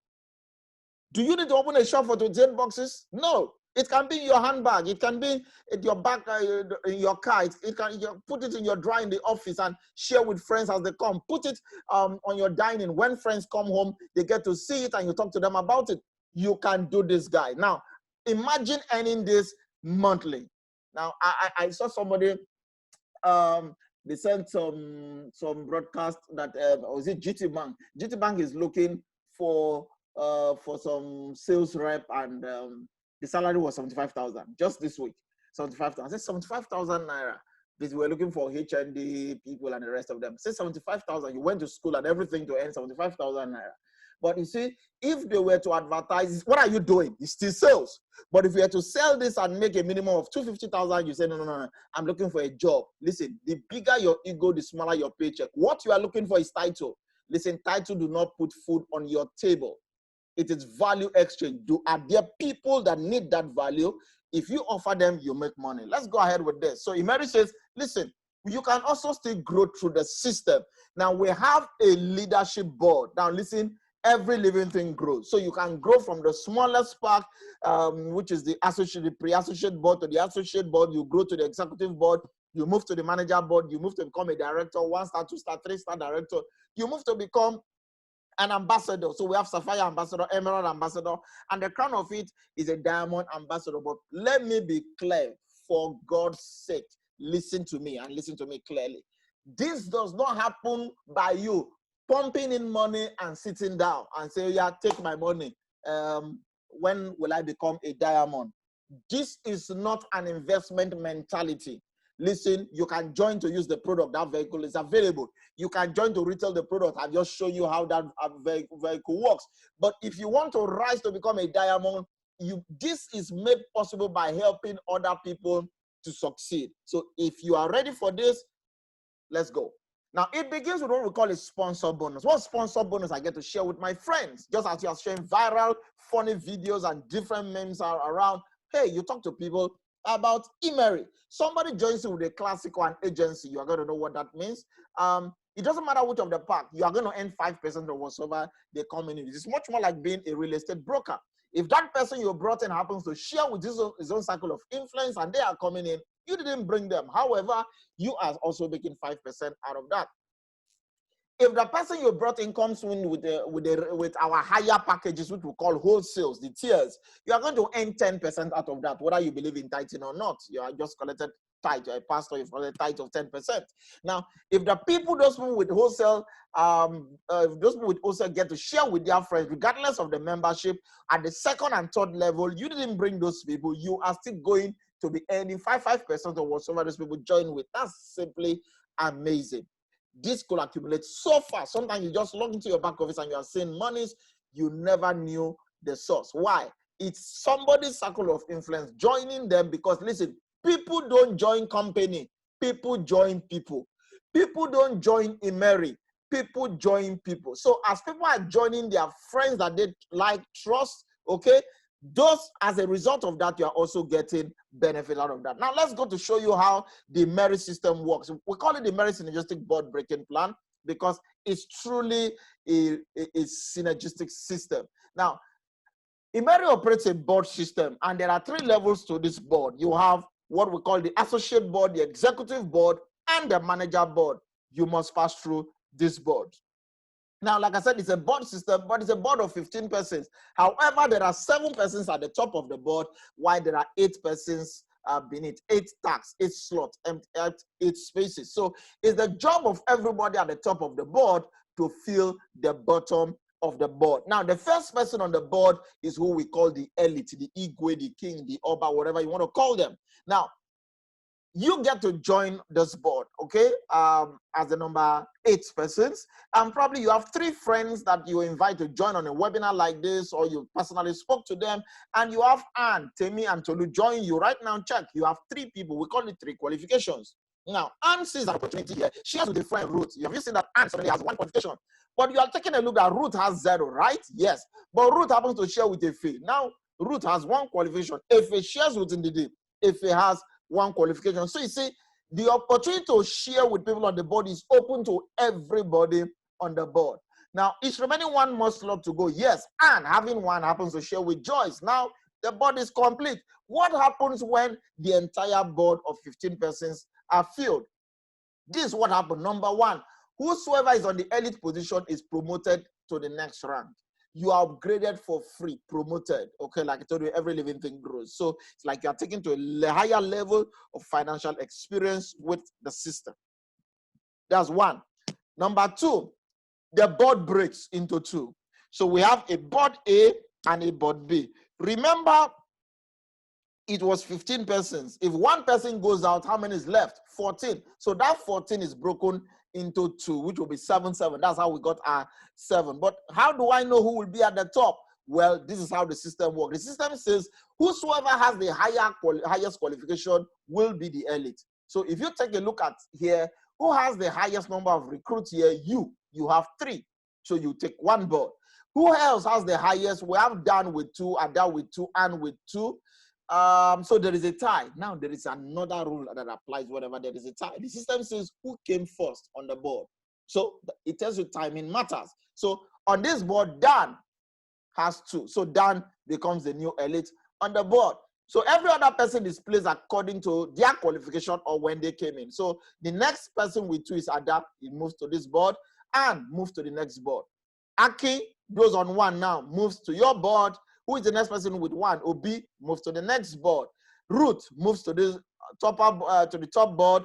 Do you need to open a shop for 28 boxes? No. It can be in your handbag. It can be in your bag, in your car. You put it in your drawer in the office and share with friends as they come. Put it on your dining. When friends come home, they get to see it and you talk to them about it. You can do this, guy. Now, imagine earning this monthly. Now, I saw somebody, they sent some broadcast that, was it GT Bank? GT Bank is looking for some sales rep, and the salary was 75,000 just this week. 75,000. I said 75,000 naira. They were looking for HND people and the rest of them. I said 75,000. You went to school and everything to earn 75,000 naira. But you see, if they were to advertise, what are you doing? It's still sales. But if you were to sell this and make a minimum of 250,000, you say, no, I'm looking for a job. Listen, the bigger your ego, the smaller your paycheck. What you are looking for is title. Listen, title do not put food on your table. It is value exchange. Are there people that need that value? If you offer them, you make money. Let's go ahead with this. So Immeri says, listen, you can also still grow through the system. Now we have a leadership board. Now listen, every living thing grows. So you can grow from the smallest pack, which is the pre-associate board, to the associate board. You grow to the executive board. You move to the manager board. You move to become a director, 1-star, 2-star, 3-star director. You move to become an ambassador. So we have Sapphire ambassador, Emerald ambassador, and the crown of it is a diamond ambassador. But let me be clear, for God's sake, listen to me and listen to me clearly. This does not happen by you pumping in money and sitting down and say, yeah, take my money. When will I become a diamond? This is not an investment mentality. listen, you can join to use the product. That vehicle is available. You can join to retail the product. I've just shown you how that vehicle works. But if you want to rise to become a diamond, this is made possible by helping other people to succeed. So if you are ready for this, let's go. Now, it begins with what we call a sponsor bonus. What sponsor bonus I get to share with my friends? Just as you are sharing viral, funny videos and different memes are around, hey, you talk to people about Immeri. Somebody joins you with a classic or an agency. You are going to know what that means. It doesn't matter which of the pack. You are going to earn 5% of whatsoever they come in. It's much more like being a real estate broker. If that person you brought in happens to share with his own circle of influence and they are coming in, you didn't bring them. However, you are also making 5% out of that. If the person you brought in comes in with our higher packages, which we call wholesales, the tiers, you are going to earn 10% out of that, whether you believe in tithing or not. You are just collected tithe. You're a pastor, you've collected tithe of 10%. Now, if the people, those people with wholesale, get to share with their friends, regardless of the membership, at the second and third level, you didn't bring those people, you are still going to be earning 5% of whatsoever those people join with. That's simply amazing. This could accumulate so fast. Sometimes you just log into your back office and you are seeing monies you never knew the source. Why? It's somebody's circle of influence joining them, because listen, people don't join company, people join people. People don't join Immeri, people join people. So as people are joining their friends that they like, trust, okay, those, as a result of that, you are also getting benefit out of that. Now, let's go to show you how the Immeri system works. We call it the Immeri Synergistic Board Breaking Plan because it's truly a synergistic system. Now, Immeri operates a board system, and there are 3 levels to this board. You have what we call the associate board, the executive board, and the manager board. You must pass through this board. Now, like I said, it's a board system, but it's a board of 15 persons. However, there are 7 persons at the top of the board, while there are 8 persons beneath, 8 tasks, 8 slots, 8 spaces. So it's the job of everybody at the top of the board to fill the bottom of the board. Now, the first person on the board is who we call the elite, the Igwe, the king, the Oba, whatever you want to call them. Now, you get to join this board, okay, as the number 8 persons. And probably you have 3 friends that you invite to join on a webinar like this, or you personally spoke to them, and you have Anne, Temi, and Tolu join you. Right now, check, you have 3 people. We call it 3 qualifications. Now, Anne sees an opportunity here. She has with a friend, Ruth. Have you seen that Anne suddenly has 1 qualification? But you are taking a look at Ruth has 0, right? Yes. But Ruth happens to share with Efe. Now, Ruth has 1 qualification. Efe shares with Ndidi. Efe has 1 qualification. So you see, the opportunity to share with people on the board is open to everybody on the board. Now, each remaining 1 more slot to go. Yes, and having 1 happens to share with Joyce. Now, the board is complete. What happens when the entire board of 15 persons are filled? This is what happened. Number 1, whosoever is on the elite position is promoted to the next rank. You are upgraded for free, promoted. Okay, like I told you, every living thing grows. So it's like you're taken to a higher level of financial experience with the system. That's 1. Number 2, the board breaks into 2. So we have a board A and a board B. Remember, it was 15 persons. If 1 person goes out, how many is left? 14. So that 14 is broken into 2, which will be 7, 7. That's how we got our 7. But how do I know who will be at the top? Well, this is how the system works. The system says whosoever has the highest qualification will be the elite. So if you take a look at here, who has the highest number of recruits here? You have 3. So you take 1 board. Who else has the highest? We have Dan with 2, Ada with 2, Ann with 2. So there is a tie. Now there is another rule that applies whenever there is a tie. The system says who came first on the board. So it tells you timing matters. So on this board, Dan has 2. So Dan becomes the new elite on the board. So every other person is placed according to their qualification or when they came in. So the next person with 2 is Ada. He moves to this board and moves to the next board. Aki goes on 1 now, moves to your board. Who is the next person with 1? Obi moves to the next board. Ruth moves to the top board.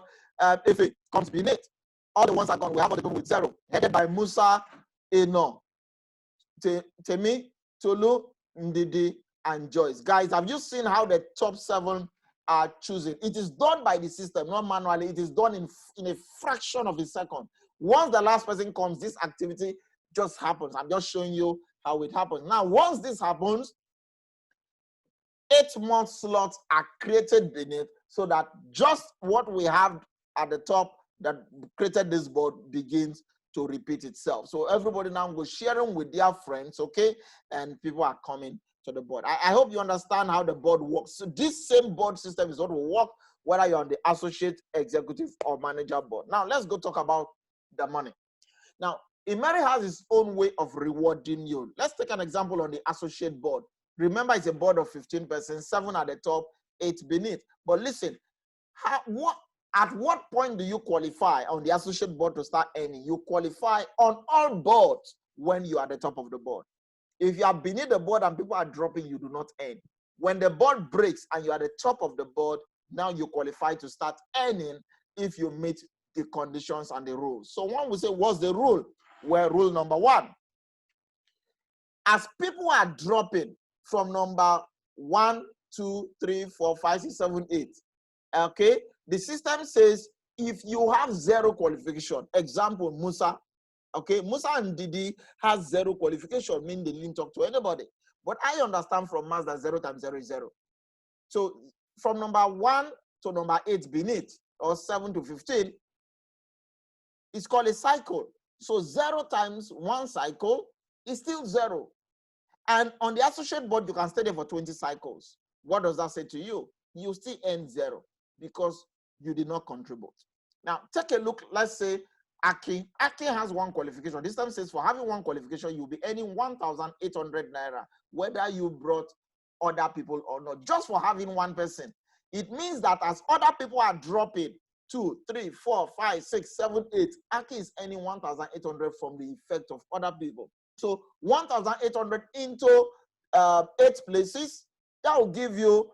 If it comes beneath, all the ones are gone. We have other people with 0, headed by Musa, Eno, Temi, Tolu, Ndidi, and Joyce. Guys, have you seen how the top 7 are choosing. It is done by the system, not manually. It is done in a fraction of a second. Once the last person comes, this activity just happens. I'm just showing you how it happens. Now, once this happens, 8 more slots are created beneath, so that just what we have at the top that created this board begins to repeat itself. So everybody now goes sharing with their friends, okay? And people are coming to the board. I hope you understand how the board works. So this same board system is what will work whether you're on the associate, executive, or manager board. Now, let's go talk about the money. Now, Immeri has its own way of rewarding you. Let's take an example on the associate board. Remember, it's a board of 15 persons, 7 at the top, 8 beneath. But listen, at what point do you qualify on the associate board to start earning? You qualify on all boards when you are at the top of the board. If you are beneath the board and people are dropping, you do not earn. When the board breaks and you are at the top of the board, now you qualify to start earning if you meet the conditions and the rules. So one will say, what's the rule? Well, rule number 1. As people are dropping from number 1, 2, 3, 4, 5, 6, 7, 8, okay, the system says if you have 0 qualification, example, Musa, okay, Musa and Didi has 0 qualification, meaning they didn't talk to anybody. But I understand from maths that 0 times 0 is 0. So from number 1 to number 8 beneath, or 7 to 15, it's called a cycle. So 0 times 1 cycle is still 0. And on the associate board, you can stay there for 20 cycles. What does that say to you? You still earn 0 because you did not contribute. Now, take a look. Let's say Aki. Aki has 1 qualification. This time says for having 1 qualification, you'll be earning 1,800 naira, whether you brought other people or not, just for having 1 person. It means that as other people are dropping 2, 3, 4, 5, 6, 7, 8, Aki is earning 1,800 from the effect of other people. So 1,800 into 8 places, that will give you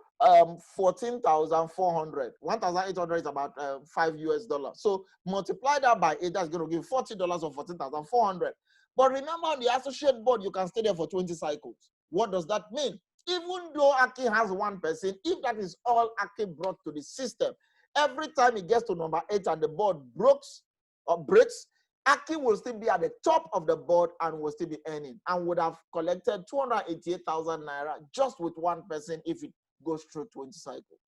14,400. 1,800 is about $5 US. So multiply that by 8, that's going to give $40 or 14,400. But remember, on the associate board, you can stay there for 20 cycles. What does that mean? Even though Aki has 1 person, if that is all Aki brought to the system, every time it gets to number 8 and the board breaks, Aki will still be at the top of the board and will still be earning, and would have collected 288,000 naira just with 1 person if it goes through 20 cycles.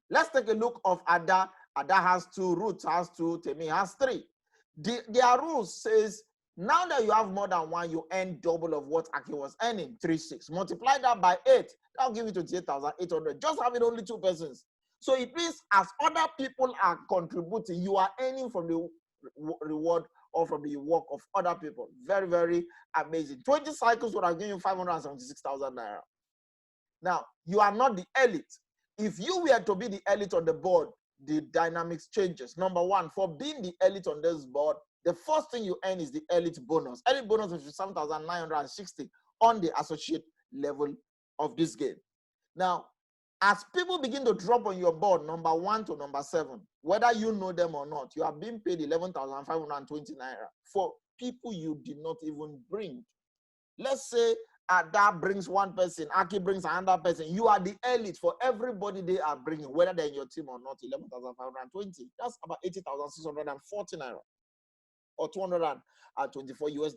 Let's take a look of Ada. Ada has 2, Ruth has 2, Temi has 3. Their rules says, now that you have more than 1, you earn double of what Aki was earning, 36. Multiply that by 8, that'll give you 28,800, just having only 2 persons. So it means as other people are contributing, you are earning from the reward or from the work of other people. Very, very amazing. 20 cycles would have given you 576,000 naira. Now, you are not the elite. If you were to be the elite on the board, the dynamics changes. Number 1, for being the elite on this board, the first thing you earn is the elite bonus. Elite bonus is 7,960 on the associate level of this game. Now, as people begin to drop on your board, number 1 to number 7, whether you know them or not, you are being paid 11,520 naira for people you did not even bring. Let's say Ada brings 1 person, Aki brings another person. You are the elite for everybody they are bringing, whether they're in your team or not. 11,520. That's about 80,640 naira, or $224 US.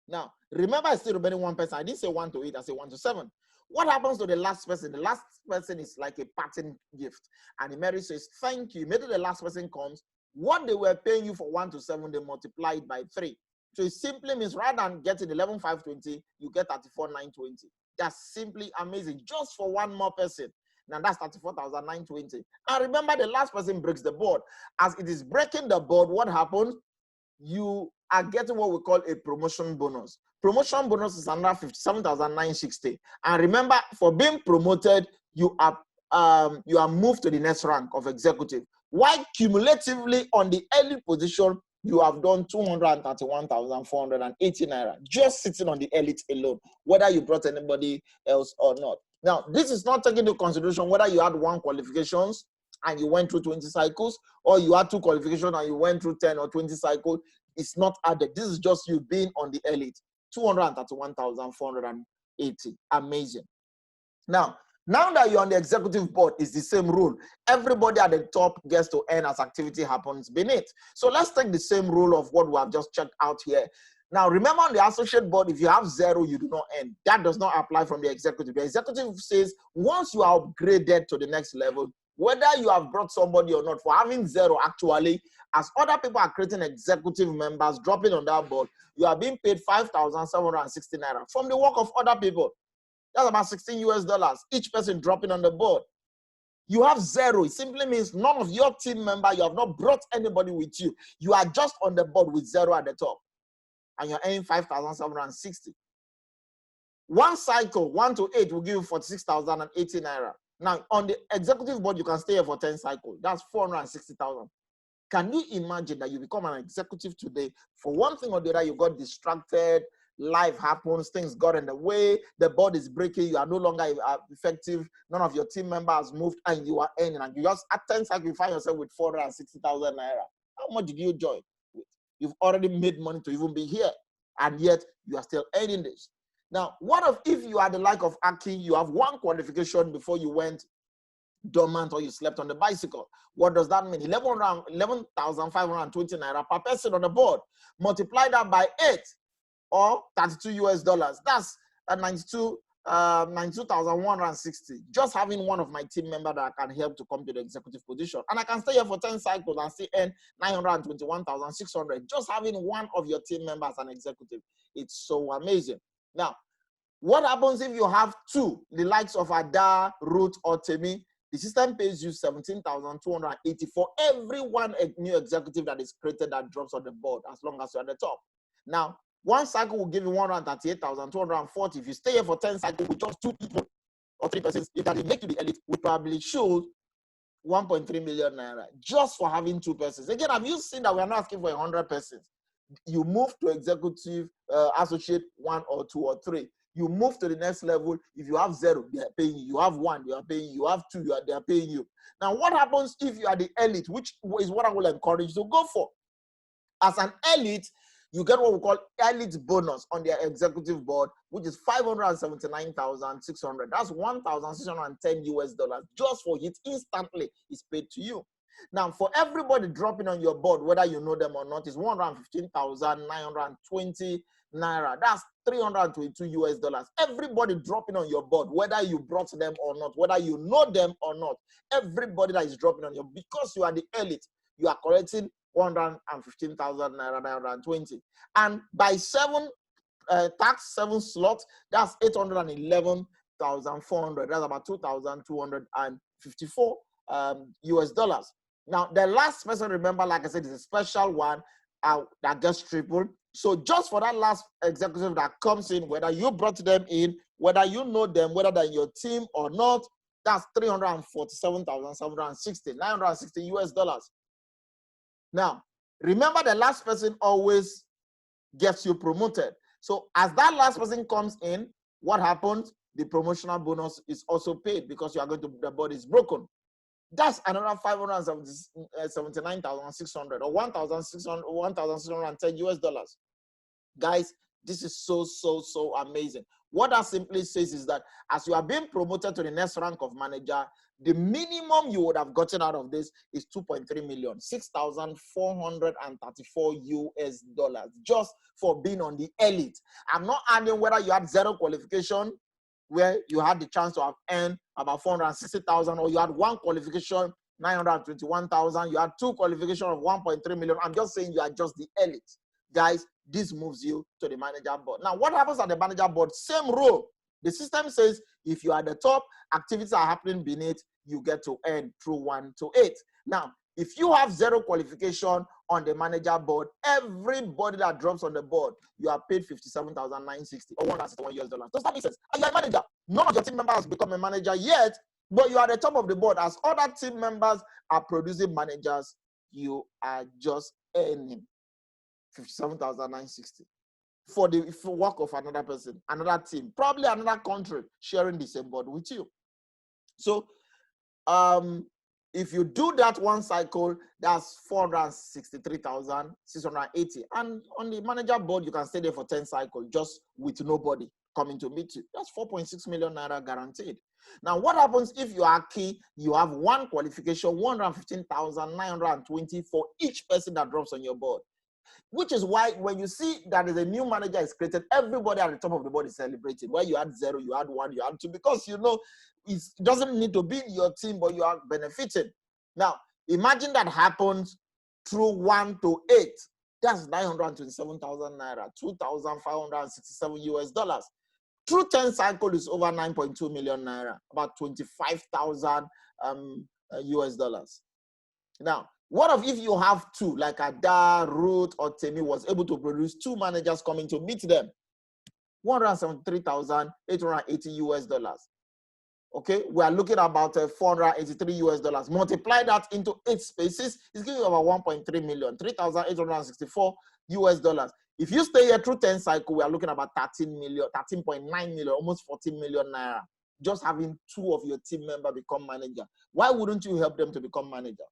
Now, remember, I still remaining 1 person. I didn't say 1 to 8, I say 1 to 7. What happens to the last person? The last person is like a parting gift. And Immeri says, thank you. Maybe the last person comes. What they were paying you for 1 to 7, they multiply it by 3. So it simply means rather than getting 11,520, you get 34,920. That's simply amazing. Just for 1 more person. Now that's 34,920. And remember, the last person breaks the board. As it is breaking the board, what happens? You are getting what we call a promotion bonus. Promotion bonus is another 57,960. And remember, for being promoted, you are moved to the next rank of executive. While cumulatively on the early position, you have done 231,480 naira just sitting on the elite alone, whether you brought anybody else or not. Now, this is not taking into consideration whether you had 1 qualifications and you went through 20 cycles, or you had 2 qualifications and you went through 10 or 20 cycles. It's not added. This is just you being on the elite. 231,480. Amazing. Now, Now that you're on the executive board, it's the same rule. Everybody at the top gets to earn as activity happens beneath. So let's take the same rule of what we have just checked out here. Now, remember on the associate board, if you have 0, you do not earn. That does not apply from the executive. The executive says once you are upgraded to the next level, whether you have brought somebody or not, for having 0, actually, as other people are creating executive members, dropping on that board, you are being paid 5,760 naira from the work of other people. That's about $16 each person dropping on the board. You have 0. It simply means none of your team member, you have not brought anybody with you. You are just on the board with 0 at the top. And you're earning 5,760. One cycle, 1 to 8, will give you 46,080 naira. Now, on the executive board, you can stay here for 10 cycles. That's 460,000. Can you imagine that you become an executive today? For one thing or the other, you got distracted, life happens, things got in the way, the board is breaking, you are no longer effective, none of your team members moved, and you are earning, and you just at 10 cycles, you find yourself with 460,000 naira. How much did you join with? You've already made money to even be here, and yet you are still earning this. Now, what if you are the like of Aki, you have 1 qualification before you went dormant or you slept on the bicycle? What does that mean? 11,520 naira per person on the board. Multiply that by 8 or $32. That's 92,160. Just having one of my team members that can help to come to the executive position. And I can stay here for 10 cycles and still earn 921,600. Just having one of your team members as an executive. It's so amazing. Now, what happens if you have 2, the likes of Ada, Ruth, or Temi? The system pays you 17,280 for every one new executive that is created that drops on the board, as long as you're at the top. Now, 1 cycle will give you 138,240. If you stay here for 10 cycles with just 2 people or 3 persons, you can make to the elite, we probably show 1.3 million naira just for having 2 persons. Again, have you seen that we are not asking for 100 persons? You move to executive, associate 1 or 2 or 3. You move to the next level. If you have 0, they are paying you. You have 1, they are paying you. You have 2, they are paying you. Now, what happens if you are the elite, which is what I will encourage you to go for? As an elite, you get what we call elite bonus on their executive board, which is 579,600. That's $1,610 just for it. Instantly, it's paid to you. Now, for everybody dropping on your board, whether you know them or not, is 115,920 naira. That's $322. Everybody dropping on your board, whether you brought them or not, whether you know them or not, everybody that is dropping on you, because you are the elite, you are collecting 115,000 naira, 920. And by 7 slots, that's 811,400. That's about 2,254 US dollars. Now, the last person, remember, like I said, is a special one that gets tripled. So just for that last executive that comes in, whether you brought them in, whether you know them, whether they're in your team or not, that's 347,760, 960 US dollars. Now, remember, the last person always gets you promoted. So as that last person comes in, what happens? The promotional bonus is also paid because you are going to, the board is broken. That's another 579,600 or 1,610 US dollars. Guys, this is so amazing. What that simply says is that as you are being promoted to the next rank of manager, the minimum you would have gotten out of this is 2.3 million, 6,434 US dollars just for being on the elite. I'm not adding whether you had 0 qualification, where you had the chance to have earned about 460,000, or you had 1 qualification, 921,000, you had 2 qualification of 1.3 million. I'm just saying you are just the elite. Guys, this moves you to the manager board. Now, what happens at the manager board? Same rule. The system says if you are at the top, activities are happening beneath, you get to earn through 1 to 8. Now, if you have 0 qualification on the manager board, everybody that drops on the board, you are paid 57,960 or 161 US dollars. Does that make sense? And you're a manager. None of your team members has become a manager yet, but you are at the top of the board. As other team members are producing managers, you are just earning 57,960 for the work of another person, another team, probably another country sharing the same board with you. So if you do that 1 cycle, that's 463,680. And on the manager board, you can stay there for 10 cycles just with nobody. coming to meet you. That's 4.6 million naira guaranteed. Now, what happens if you are key? You have one qualification, 115,920 for each person that drops on your board. Which is why when you see that is a new manager is created, everybody at the top of the board is celebrating. Where you had 0, you had 1, you had 2, because you know it doesn't need to be your team, but you are benefiting. Now, imagine that happens through 1 to 8. That's 927,000 naira, 2,567 US dollars. Through 10 cycle is over 9.2 million naira, about 25,000 US dollars. Now, what if you have 2, like Ada, Ruth, or Temi was able to produce 2 managers coming to meet them? 173,880 US dollars. Okay, we are looking at about 483 US dollars. Multiply that into 8 spaces, it's giving you about 1.3 million, 3,864 US dollars. If you stay here through 10 cycle, we are looking at about 13 million, 13.9 million, almost 14 million naira. Just having 2 of your team members become manager. Why wouldn't you help them to become manager?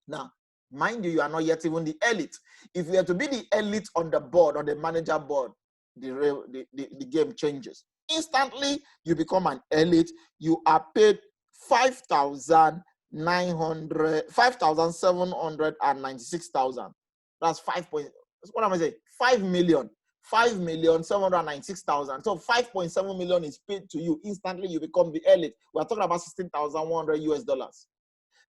Now, mind you, you are not yet even the elite. If you are to be the elite on the board or the manager board, the game changes. Instantly, you become an elite. You are paid 5,796,000. That's 5 point. What am I saying? 5,796,000. So 5.7 million is paid to you. Instantly, you become the elite. We are talking about 16,100 US dollars.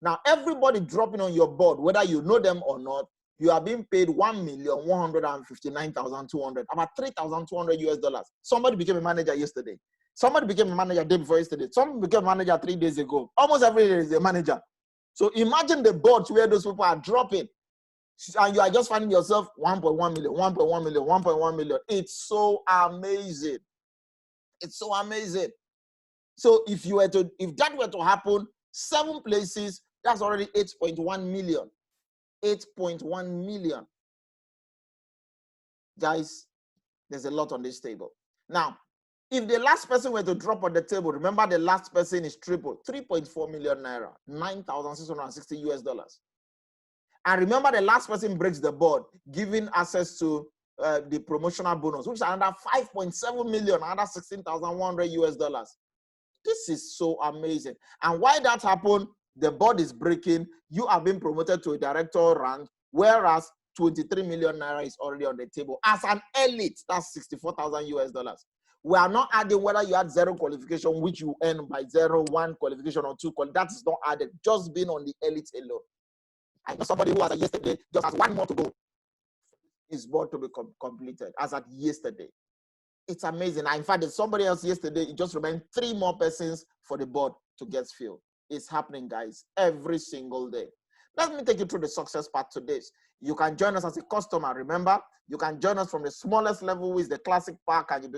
Now, everybody dropping on your board, whether you know them or not, you are being paid 1,159,200, about 3,200 US dollars. Somebody became a manager yesterday. Somebody became a manager day before yesterday. Somebody became a manager 3 days ago. Almost every day is a manager. So imagine the boards where those people are dropping. And you are just finding yourself 1.1 million, 1.1 million, 1.1 million. It's so amazing. It's so amazing. So if that were to happen, 7 places, that's already 8.1 million. 8.1 million. Guys, there's a lot on this table. Now, if the last person were to drop on the table, remember the last person is triple, 3.4 million naira, 9,660 US dollars. And remember the last person breaks the board, giving access to the promotional bonus, which is another 5.7 million, another 16,100 US dollars. This is so amazing. And why that happened, the board is breaking, you are being promoted to a director rank, whereas 23 million naira is already on the table. As an elite, that's 64,000 US dollars. We are not adding whether you had 0 qualification, which you earn by 0, 1 qualification, or 2 qualification. That is not added, just being on the elite alone. I know somebody who was yesterday, just has 1 more to go. His board to be completed as at yesterday. It's amazing. In fact, there's somebody else yesterday, it just remained 3 more persons for the board to get filled. It's happening, guys, every single day. Let me take you through the success part to this. You can join us as a customer. Remember, you can join us from the smallest level, which is the classic pack, and you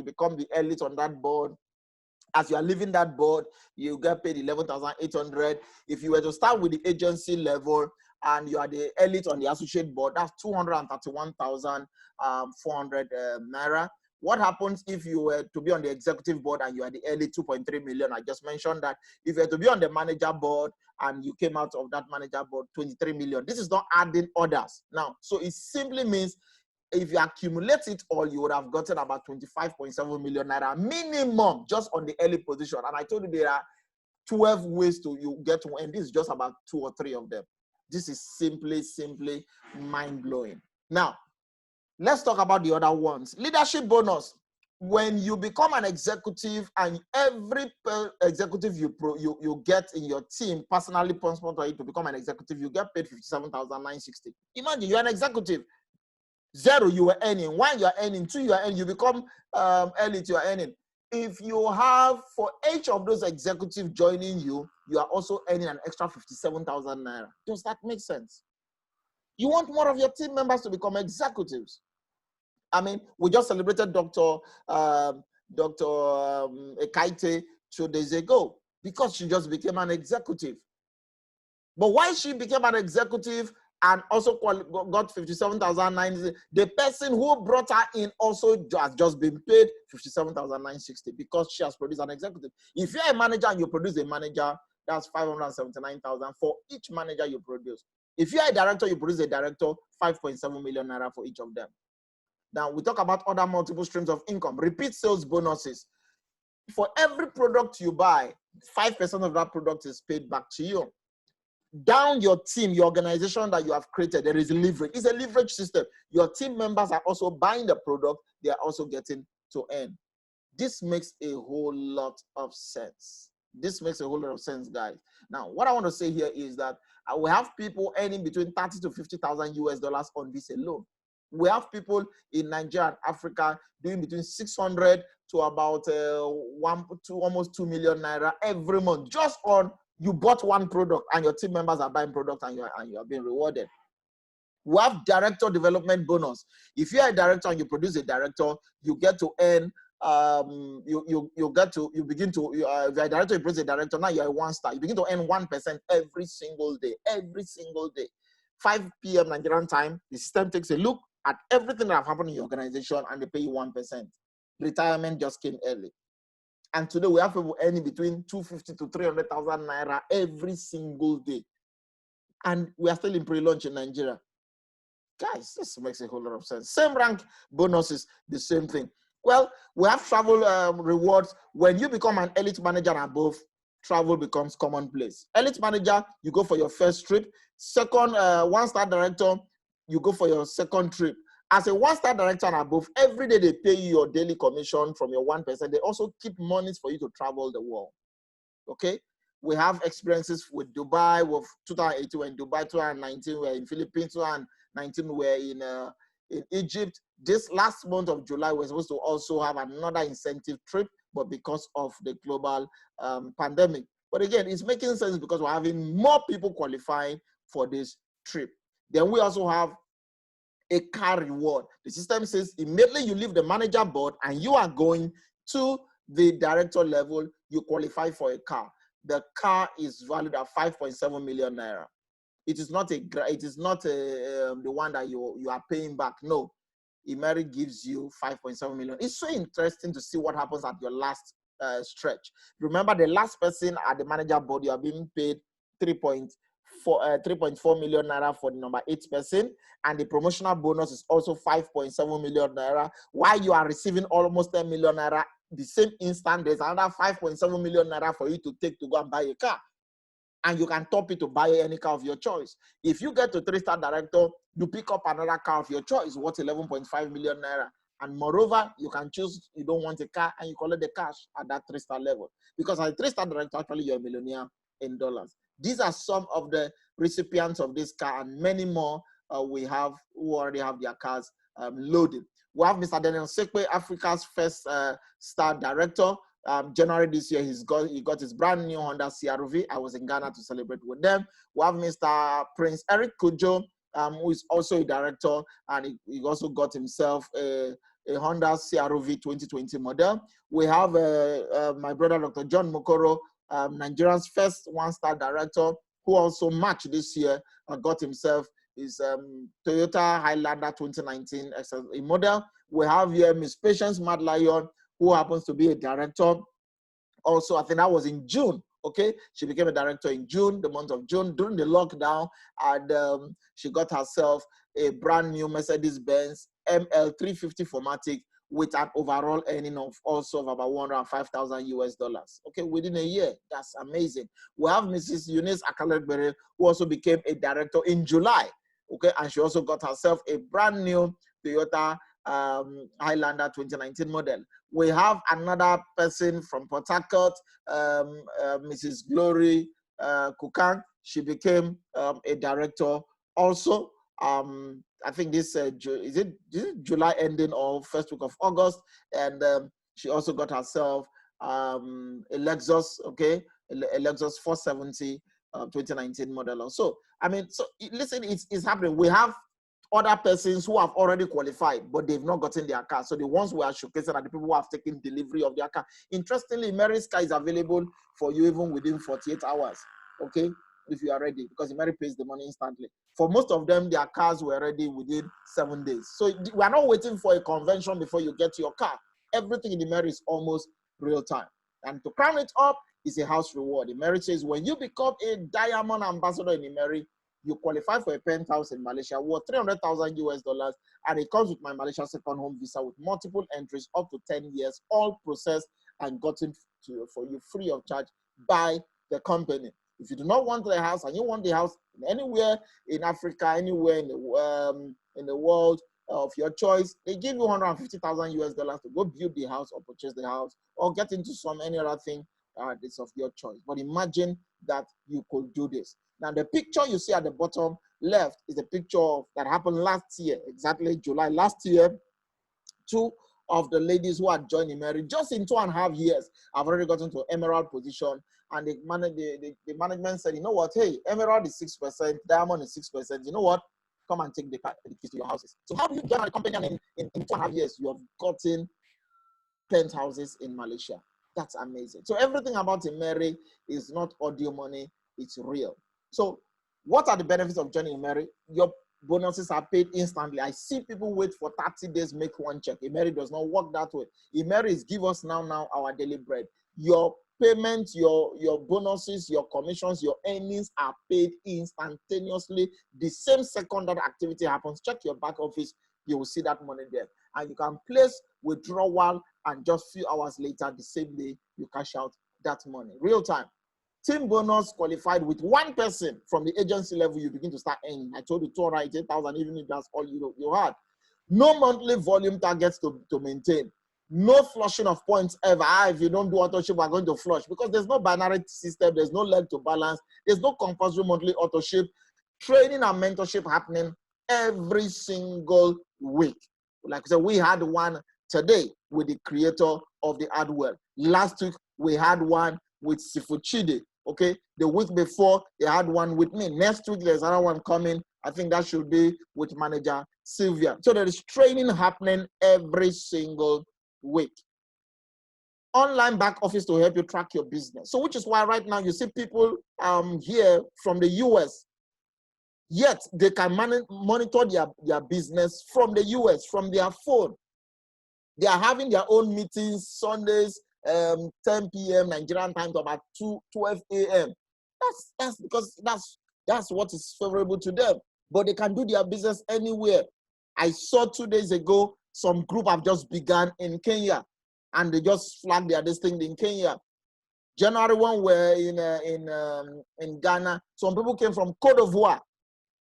become the elite on that board. As you are leaving that board, you get paid 11,800. If you were to start with the agency level and you are the elite on the associate board, that's 231,400 naira. What happens if you were to be on the executive board and you are the early 2.3 million? I just mentioned that. If you were to be on the manager board and you came out of that manager board, 23 million. This is not adding others. Now, so it simply means if you accumulate it all, you would have gotten about 25.7 million naira minimum just on the early position. And I told you there are 12 ways to you get to, and this is just about 2 or 3 of them. This is simply mind-blowing. Now, let's talk about the other ones. Leadership bonus. When you become an executive and every executive you get in your team personally responsible for you to become an executive, you get paid 57,960. Imagine you're an executive. 0, you were earning. 1, you are earning. 2, you are earning. You become elite, you are earning. If you have, for each of those executives joining you, you are also earning an extra 57,000 naira. Does that make sense? You want more of your team members to become executives. I mean, we just celebrated Dr. Ekaite 2 days ago because she just became an executive. But why she became an executive and also got 57,960, the person who brought her in also has just been paid 57,960 because she has produced an executive. If you're a manager and you produce a manager, that's 579,000 for each manager you produce. If you're a director, you produce a director, 5.7 million naira for each of them. Now, we talk about other multiple streams of income, repeat sales bonuses. For every product you buy, 5% of that product is paid back to you. Down your team, your organization that you have created, there is leverage. It's a leverage system. Your team members are also buying the product. They are also getting to earn. This makes a whole lot of sense. This makes a whole lot of sense, guys. Now, what I want to say here is that we have people earning between 30 to 50,000 US dollars on this alone. We have people in Nigeria and Africa doing between 600 to about almost 2 million naira every month, just on you bought one product and your team members are buying product and you are being rewarded. We have director development bonus. If you are a director and you produce a director, you get to earn. You begin to. If you're a director, you produce a director. Now you're a 1-star. You begin to earn 1% every single day. Every single day, 5 p.m. Nigerian time. The system takes a look at everything that have happened in your organization and they pay you 1%. Retirement just came early. And today we have people earning between 250 to 300,000 naira every single day. And we are still in pre-launch in Nigeria. Guys, this makes a whole lot of sense. Same rank bonuses, the same thing. Well, we have travel rewards. When you become an elite manager and above, travel becomes commonplace. Elite manager, you go for your first trip. Second, 1-star director, you go for your second trip. As a 1-star director and above, every day they pay you your daily commission from your 1%. They also keep monies for you to travel the world. Okay? We have experiences with Dubai, with 2018 we're in Dubai, 2019 we're in Philippines, 2019 we're in Egypt. This last month of July, we're supposed to also have another incentive trip, but because of the global pandemic. But again, it's making sense because we're having more people qualifying for this trip. Then we also have a car reward. The system says immediately you leave the manager board and you are going to the director level, you qualify for a car. The car is valued at 5.7 million naira. It is not the one that you are paying back. No, Immeri gives you 5.7 million. It's so interesting to see what happens at your last stretch. Remember, the last person at the manager board, you are being paid 3.4 million naira for the number 8 person, and the promotional bonus is also 5.7 million naira. While you are receiving almost 10 million naira, the same instant, there's another 5.7 million naira for you to take to go and buy a car. And you can top it to buy any car of your choice. If you get to 3-star director, you pick up another car of your choice worth 11.5 million naira. And moreover, you can choose you don't want a car and you collect the cash at that 3-star level. Because as a 3-star director, actually you're a millionaire in dollars. These are some of the recipients of this car and many more we have who already have their cars loaded. We have Mr. Daniel Sekpe, Africa's first star director. January this year, he got his brand new Honda CR-V. I was in Ghana to celebrate with them. We have Mr. Prince Eric Kujo, who is also a director, and he also got himself a Honda CR-V 2020 model. We have my brother, Dr. John Mokoro, Nigeria's first 1-star director, who also matched this year, got himself his Toyota Highlander 2019 XLE model. We have here Miss Patience Mad Lion, who happens to be a director. Also, I think that was in June, okay? She became a director in June, the month of June, during the lockdown, and she got herself a brand new Mercedes-Benz ML350 4MATIC with an overall earning of also of about 105,000 US dollars. Okay, within a year. That's amazing. We have Mrs. Eunice Akalegbere, who also became a director in July. Okay, and she also got herself a brand new Toyota Highlander 2019 model. We have another person from Port Harcourt, Mrs. Glory Kukan. She became a director also. I think this is it July ending or first week of August, and she also got herself a Lexus, okay, a Lexus 470 2019 model. Also, I mean, so listen, it's happening. We have other persons who have already qualified, but they've not gotten their car. So the ones we are showcasing are the people who have taken delivery of their car. Interestingly, Immeri's car is available for you even within 48 hours, okay, if you are ready, because Immeri pays the money instantly. For most of them, their cars were ready within 7 days. So we are not waiting for a convention before you get your car. Everything in Immeri is almost real time. And to crown it up is a house reward. Immeri says when you become a diamond ambassador in Immeri, you qualify for a penthouse in Malaysia worth 300,000 US dollars, and it comes with my Malaysia second home visa with multiple entries up to 10 years, all processed and gotten for you free of charge by the company. If you do not want the house and you want the house anywhere in Africa, anywhere in the world of your choice, they give you 150,000 US dollars to go build the house or purchase the house or get into any other thing that's of your choice. But imagine that you could do this. Now, the picture you see at the bottom left is a picture that happened last year, exactly July last year. Two of the ladies who had joined Immeri just in 2.5 years have already gotten to emerald position, and the management said, you know what, hey, emerald is 6%, diamond is 6%, you know what, come and take the keys to your houses. So how do you join a company and in 2.5 years you have gotten penthouses in Malaysia? That's amazing. So everything about Immeri is not audio money, it's real. So what are the benefits of joining Immeri? Your bonuses are paid instantly. I see people wait for 30 days, make one check. Immeri does not work that way. Immeri is give us now our daily bread. Your payments, your bonuses, your commissions, your earnings are paid instantaneously. The same second that activity happens, check your back office, you will see that money there. And you can place withdrawal, and just few hours later, the same day, you cash out that money. Real time. Team bonus qualified with one person from the agency level, you begin to start earning. I told you 288,000, even if that's all you had. No monthly volume targets to maintain. No flushing of points ever. If you don't do auto-ship, we're going to flush, because there's no binary system, there's no leg to balance, there's no compulsory monthly auto-ship. Training and mentorship happening every single week. Like I said, we had one today with the creator of the Adwell. Last week, we had one with Sifuchide. Okay, the week before, they had one with me. Next week, there's another one coming. I think that should be with manager Sylvia. So there is training happening every single week. Online back office to help you track your business. So which is why right now you see people here from the US, yet they can monitor their business from the US, from their phone. They are having their own meetings Sundays, 10 p.m. Nigerian time to about 12 a.m. That's because that's what is favorable to them. But they can do their business anywhere. I saw 2 days ago, some group have just begun in Kenya, and they just flagged their thing in Kenya. January 1 were in Ghana. Some people came from Cote d'Ivoire,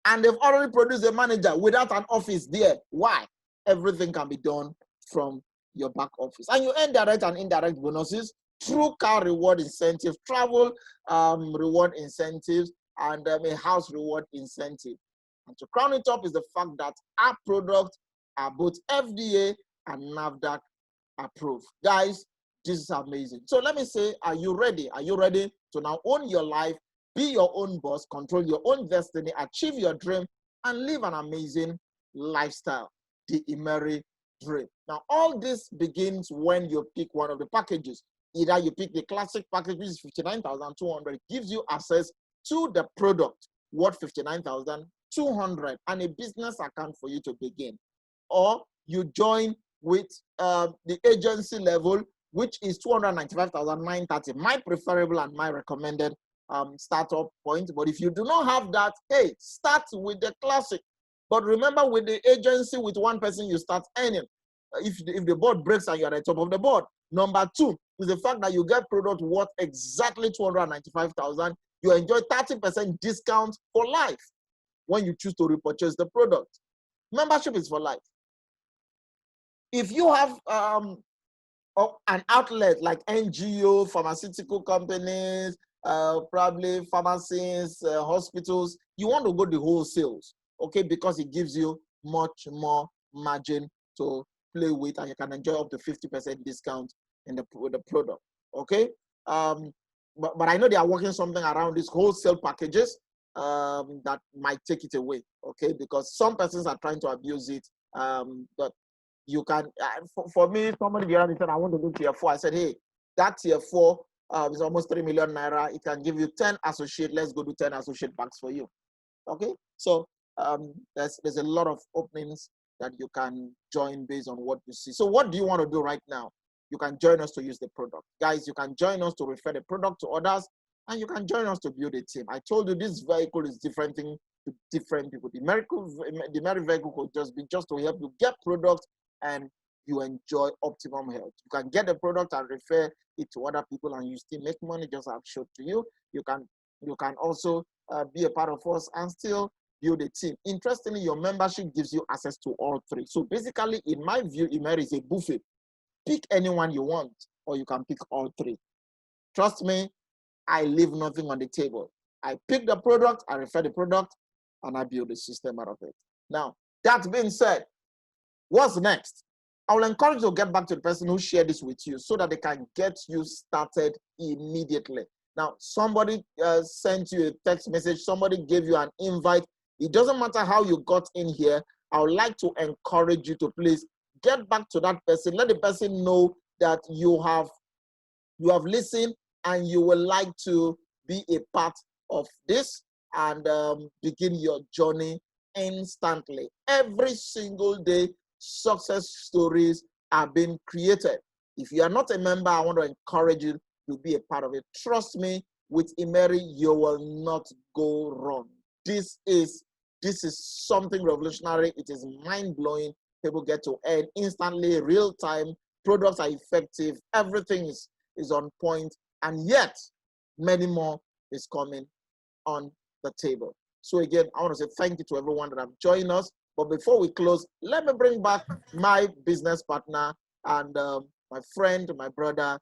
and they've already produced a manager without an office there. Why? Everything can be done from your back office. And you earn direct and indirect bonuses through car reward incentives, travel reward incentives, and a house reward incentive. And to crown it up is the fact that our products are both FDA and NAFDAC approved. Guys, this is amazing. So let me say, are you ready? Are you ready to now own your life, be your own boss, control your own destiny, achieve your dream, and live an amazing lifestyle? The Immeri dream. Now, all this begins when you pick one of the packages. Either you pick the classic package, which is 59,200, it gives you access to the product worth 59,200 and a business account for you to begin. Or you join with the agency level, which is 295,930, my preferable and my recommended startup point. But if you do not have that, hey, start with the classic. But remember, with the agency, with one person, you start earning. If the board breaks and you're at the top of the board. Number two is the fact that you get product worth exactly 295,000. You enjoy 30% discount for life when you choose to repurchase the product. Membership is for life. If you have an outlet like NGO, pharmaceutical companies, probably pharmacies, hospitals, you want to go the wholesales, okay, because it gives you much more margin to play with, and you can enjoy up to 50% discount in the product, okay? But I know they are working something around these wholesale packages that might take it away, okay? Because some persons are trying to abuse it, but you can, for me, somebody the other day said, I want to do tier 4. I said, hey, that tier 4 is almost 3 million naira. It can give you 10 associate. Let's go do 10 associate packs for you. Okay? So there's a lot of openings that you can join based on what you see. So what do you want to do right now? You can join us to use the product. Guys, you can join us to refer the product to others, and you can join us to build a team. I told you this vehicle is different thing to different people. The Immeri vehicle could just be just to help you get product and you enjoy optimum health. You can get the product and refer it to other people and you still make money, just have showed to you. You can also be a part of us and still build a team. Interestingly, your membership gives you access to all three. So basically, in my view, Immeri is a buffet. Pick anyone you want, or you can pick all three. Trust me, I leave nothing on the table. I pick the product, I refer the product, and I build a system out of it. Now, that being said, what's next? I will encourage you to get back to the person who shared this with you so that they can get you started immediately. Now, somebody sent you a text message, somebody gave you an invite. It doesn't matter how you got in here. I would like to encourage you to please get back to that person. Let the person know that you have listened and you would like to be a part of this and begin your journey instantly. Every single day, success stories are being created. If you are not a member, I want to encourage you to be a part of it. Trust me, with Immeri, you will not go wrong. This is something revolutionary. It is mind-blowing. People get to earn instantly, real time. Products are effective. Everything is on point, and yet many more is coming on the table. So again, I want to say thank you to everyone that have joined us. But before we close, let me bring back my business partner and my friend, my brother,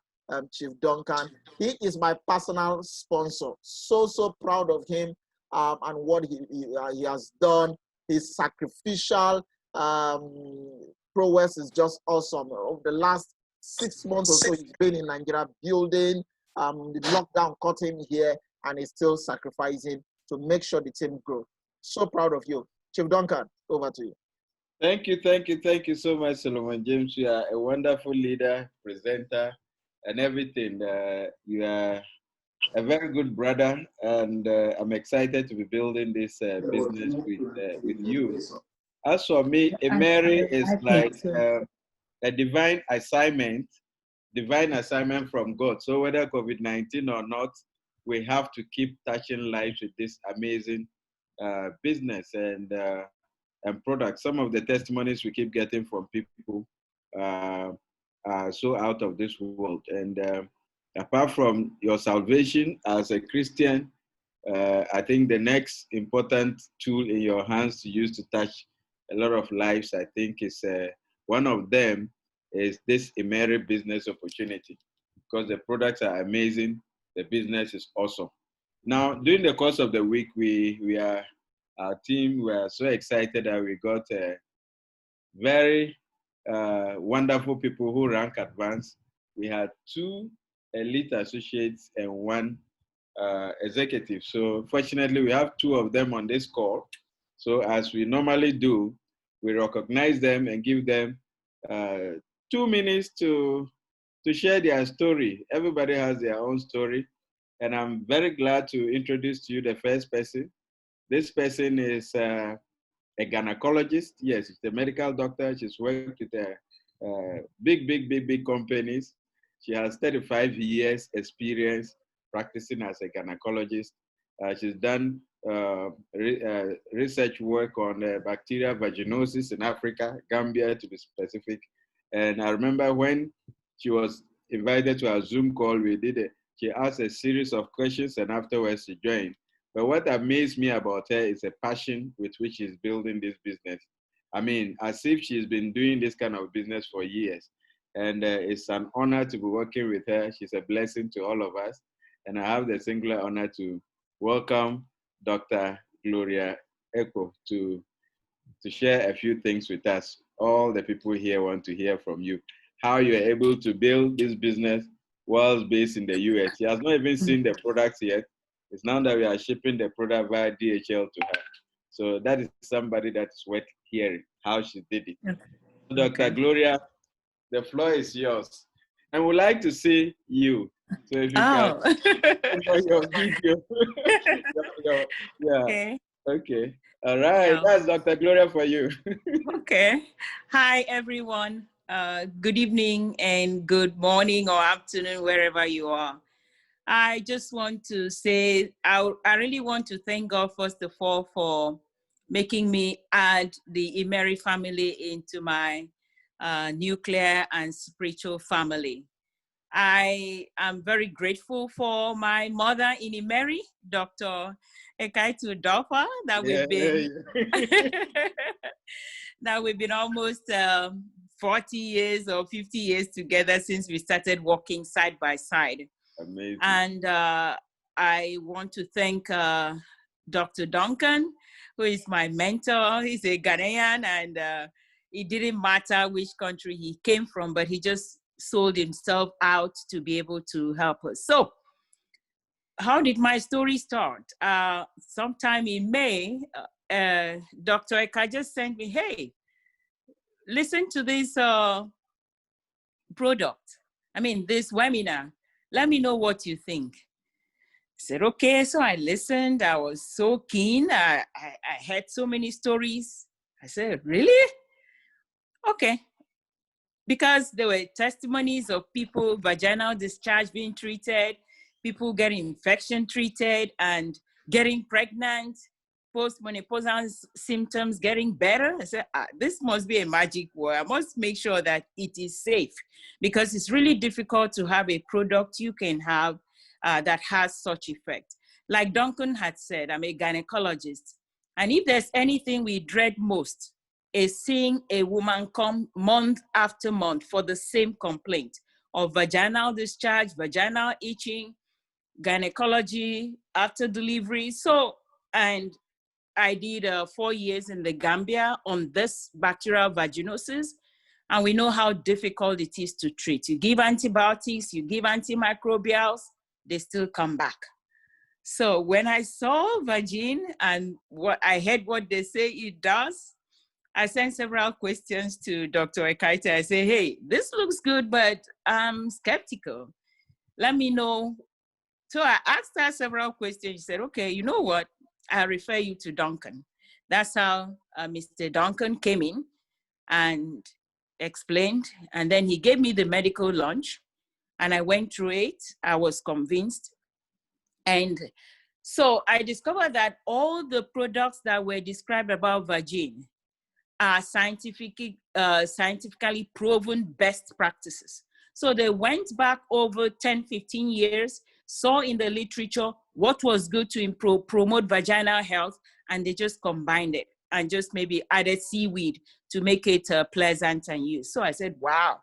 Chief Duncan. He is my personal sponsor. So proud of him and what he has done. His sacrificial prowess is just awesome. Over the last 6 months or so, he's been in Nigeria building. The lockdown caught him here, and he's still sacrificing to make sure the team grows. So proud of you. Chief Duncan, over to you. Thank you so much, Solomon James. You are a wonderful leader, presenter, and everything. You are a very good brother, and I'm excited to be building this business with you. As for me, Immeri is like a divine assignment from God. So whether COVID-19 or not, we have to keep touching lives with this amazing business and products. Some of the testimonies we keep getting from people are so out of this world. And apart from your salvation as a Christian, I think the next important tool in your hands to use to touch a lot of lives, I think is one of them is this Immeri business opportunity, because the products are amazing, the business is awesome. Now, during the course of the week, our team were so excited that we got very wonderful people who rank advanced. We had 2 elite associates and 1 executive. So fortunately, we have 2 of them on this call. So as we normally do, we recognize them and give them 2 minutes to share their story. Everybody has their own story. And I'm very glad to introduce to you the first person. This person is a gynecologist. Yes, she's a medical doctor. She's worked with big companies. She has 35 years experience practicing as a gynecologist. She's done research work on bacterial vaginosis in Africa, Gambia to be specific. And I remember when she was invited to our Zoom call, she asked a series of questions and afterwards she joined. But what amazed me about her is the passion with which she's building this business. I mean, as if she's been doing this kind of business for years. And it's an honor to be working with her. She's a blessing to all of us. And I have the singular honor to welcome Dr. Gloria Ekpo to share a few things with us. All the people here want to hear from you, how you're able to build this business whilst based in the US. She has not even seen the products yet. It's now that we are shipping the product via DHL to her. So that is somebody that's worth hearing, how she did it. Okay. Dr. Gloria, the floor is yours. And we'd like to see you. So if you can your video. Yeah. Okay. Okay. All right. Yeah. That's Dr. Gloria for you. Okay. Hi, everyone. Good evening and good morning or afternoon, wherever you are. I just want to say, I really want to thank God, first of all, for making me add the Immeri family into my nuclear and spiritual family. I am very grateful for my mother in Immeri, Dr. Ekaitu Dofa, that we've been that we've been almost 40 years or 50 years together since we started working side by side. Amazing. And I want to thank Dr. Duncan, who is my mentor. He's a Ghanaian, and it didn't matter which country he came from, but he just sold himself out to be able to help us. So how did my story start? Sometime in May, Dr. Eka just sent me, hey, listen to this product. I mean, this webinar. Let me know what you think. I said, okay. So I listened. I was so keen. I heard so many stories. I said, really? Okay. Because there were testimonies of people, vaginal discharge being treated, people getting infection treated and getting pregnant, postmenopausal symptoms getting better. I said, this must be a magic word. I must make sure that it is safe, because it's really difficult to have a product you can have that has such effect. Like Duncan had said, I'm a gynecologist. And if there's anything we dread most, is seeing a woman come month after month for the same complaint of vaginal discharge, vaginal itching, gynecology after delivery. So, and I did 4 years in the Gambia on this bacterial vaginosis, and we know how difficult it is to treat. You give antibiotics, you give antimicrobials, they still come back. So when I saw Vagin and what I heard what they say it does, I sent several questions to Dr. Ekaita. I say, hey, this looks good, but I'm skeptical. Let me know. So I asked her several questions. She said, okay, you know what? I'll refer you to Duncan. That's how Mr. Duncan came in and explained. And then he gave me the medical lunch, and I went through it. I was convinced. And so I discovered that all the products that were described about Vagin are scientifically proven best practices. So they went back over 10, 15 years, saw in the literature what was good to promote vaginal health, and they just combined it and just maybe added seaweed to make it pleasant and use. So I said, wow.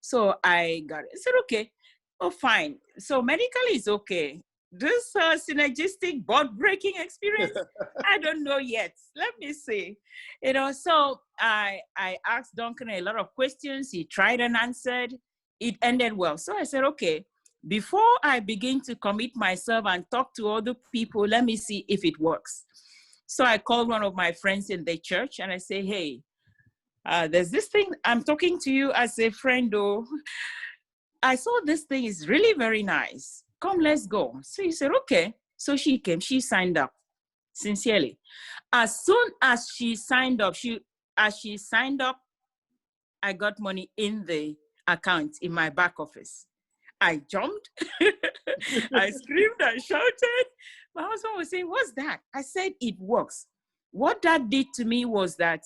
So I got it. I said, okay, oh, fine. So medically is okay. This synergistic board-breaking experience, I don't know yet. Let me see. You know, so I asked Duncan a lot of questions. He tried and answered. It ended well. So I said, okay, before I begin to commit myself and talk to other people, let me see if it works. So I called one of my friends in the church and I say, hey, there's this thing. I'm talking to you as a friend, though. I saw this thing is really very nice. Come, let's go. So he said, okay. So she came, she signed up, sincerely. As soon as she signed up, I got money in the account in my back office. I jumped, I screamed, I shouted. My husband was saying, what's that? I said, it works. What that did to me was that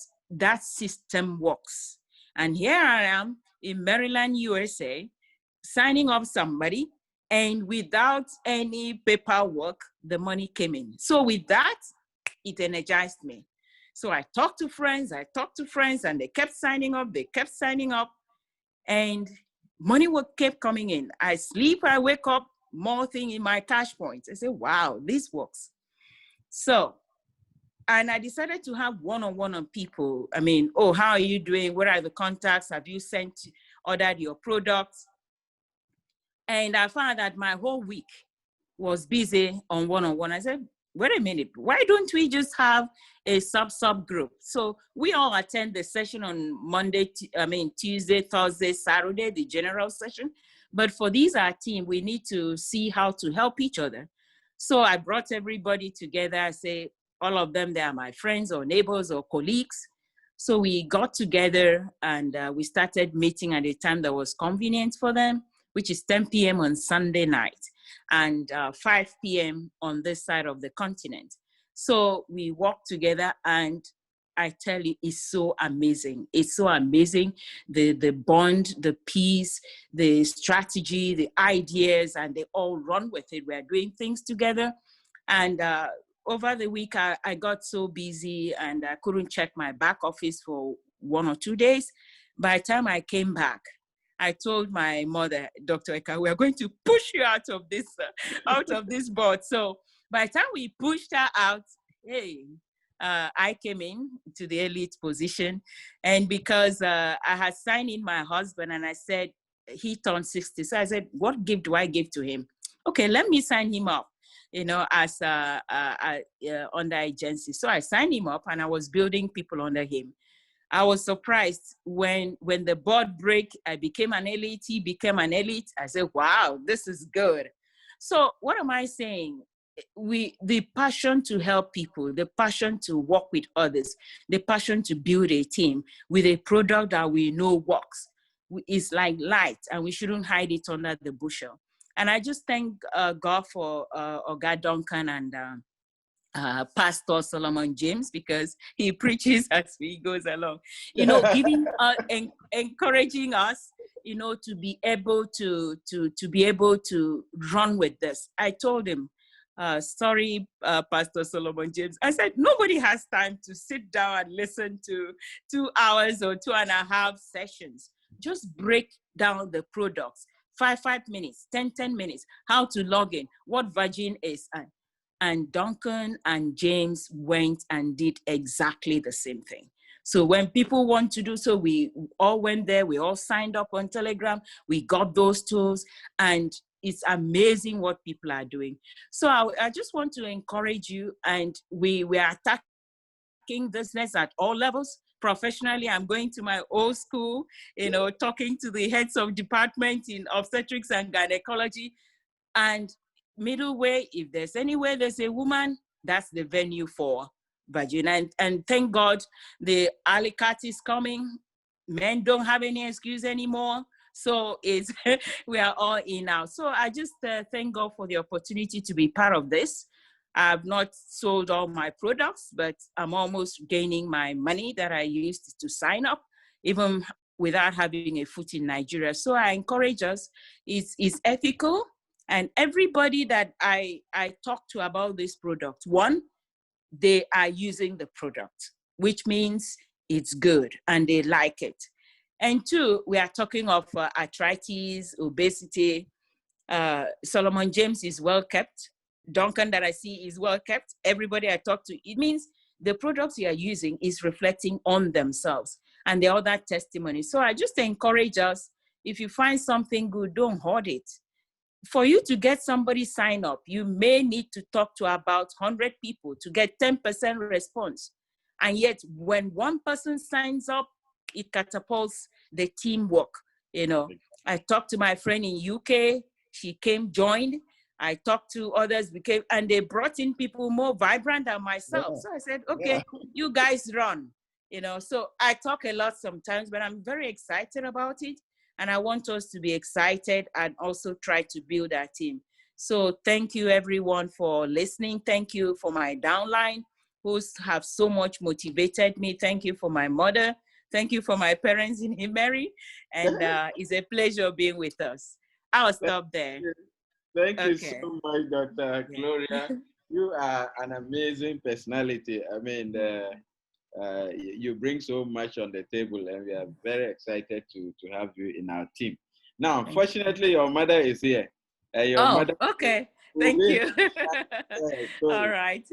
system works. And here I am in Maryland, USA, signing up somebody, and without any paperwork, the money came in. So with that, it energized me. So I talked to friends, and they kept signing up, and money kept coming in. I sleep, I wake up, more thing in my cash points. I say, wow, this works. So, and I decided to have one-on-one on people. I mean, oh, how are you doing? What are the contacts? Have you ordered your products? And I found that my whole week was busy on one-on-one. I said, wait a minute, why don't we just have a sub group? So we all attend the session on Tuesday, Thursday, Saturday, the general session. But for our team, we need to see how to help each other. So I brought everybody together. I say, all of them, they are my friends or neighbors or colleagues. So we got together and we started meeting at a time that was convenient for them, which is 10 p.m. on Sunday night. and 5 p.m. on this side of the continent. So we walk together, and I tell you, it's so amazing. It's so amazing. The bond, the peace, the strategy, the ideas, and they all run with it. We're doing things together. And over the week, I got so busy and I couldn't check my back office for 1 or 2 days. By the time I came back, I told my mother, Dr. Eka, we are going to push you out of this board. So by the time we pushed her out, hey, I came in to the elite position. And because I had signed in my husband and I said, he turned 60. So I said, what gift do I give to him? Okay, let me sign him up, as under agency. So I signed him up and I was building people under him. I was surprised when the board break, I became an elite, he became an elite. I said, wow, this is good. So what am I saying? The passion to help people, the passion to work with others, the passion to build a team with a product that we know works is like light, and we shouldn't hide it under the bushel. And I just thank God for Oga Duncan and Pastor Solomon James, because he preaches as he goes along, giving encouraging us, to be able to run with this. I told him, sorry, Pastor Solomon James. I said, nobody has time to sit down and listen to 2 hours or 2.5 sessions. Just break down the products, 5 minutes, 10 minutes, how to log in, what Virgin is. And Duncan and James went and did exactly the same thing. So when people want to do so, we all went there, we all signed up on Telegram, we got those tools, and it's amazing what people are doing. So I just want to encourage you, and we are attacking business at all levels. Professionally, I'm going to my old school, talking to the heads of department in obstetrics and gynecology. And middle way, if there's anywhere there's a woman, that's the venue for Virginia. And thank God the Alicat is coming. Men don't have any excuse anymore. So it's we are all in now. So I just thank God for the opportunity to be part of this. I've not sold all my products, but I'm almost gaining my money that I used to sign up, even without having a foot in Nigeria. So I encourage us. It's ethical. And everybody that I talk to about this product, one, they are using the product, which means it's good and they like it. And two, we are talking of arthritis, obesity. Solomon James is well kept. Duncan that I see is well kept. Everybody I talk to, it means the products you are using is reflecting on themselves and the other testimony. So I just encourage us, if you find something good, don't hoard it. For you to get somebody sign up, you may need to talk to about 100 people to get 10% response. And yet when one person signs up, it catapults the teamwork. I talked to my friend in UK, she came, joined. I talked to others, and they brought in people more vibrant than myself. Yeah. So I said, okay, you guys run. So I talk a lot sometimes, but I'm very excited about it. And I want us to be excited and also try to build our team. So thank you everyone for listening. Thank you for my downline who have so much motivated me. Thank you for my mother. Thank you for my parents in Immeri. And it's a pleasure being with us. I'll stop there. Thank you so much, Dr. Gloria. You are an amazing personality. I mean, you bring so much on the table, and we are very excited to have you in our team. Now, unfortunately, your mother is here. Your mother. Okay. Thank you. So all right.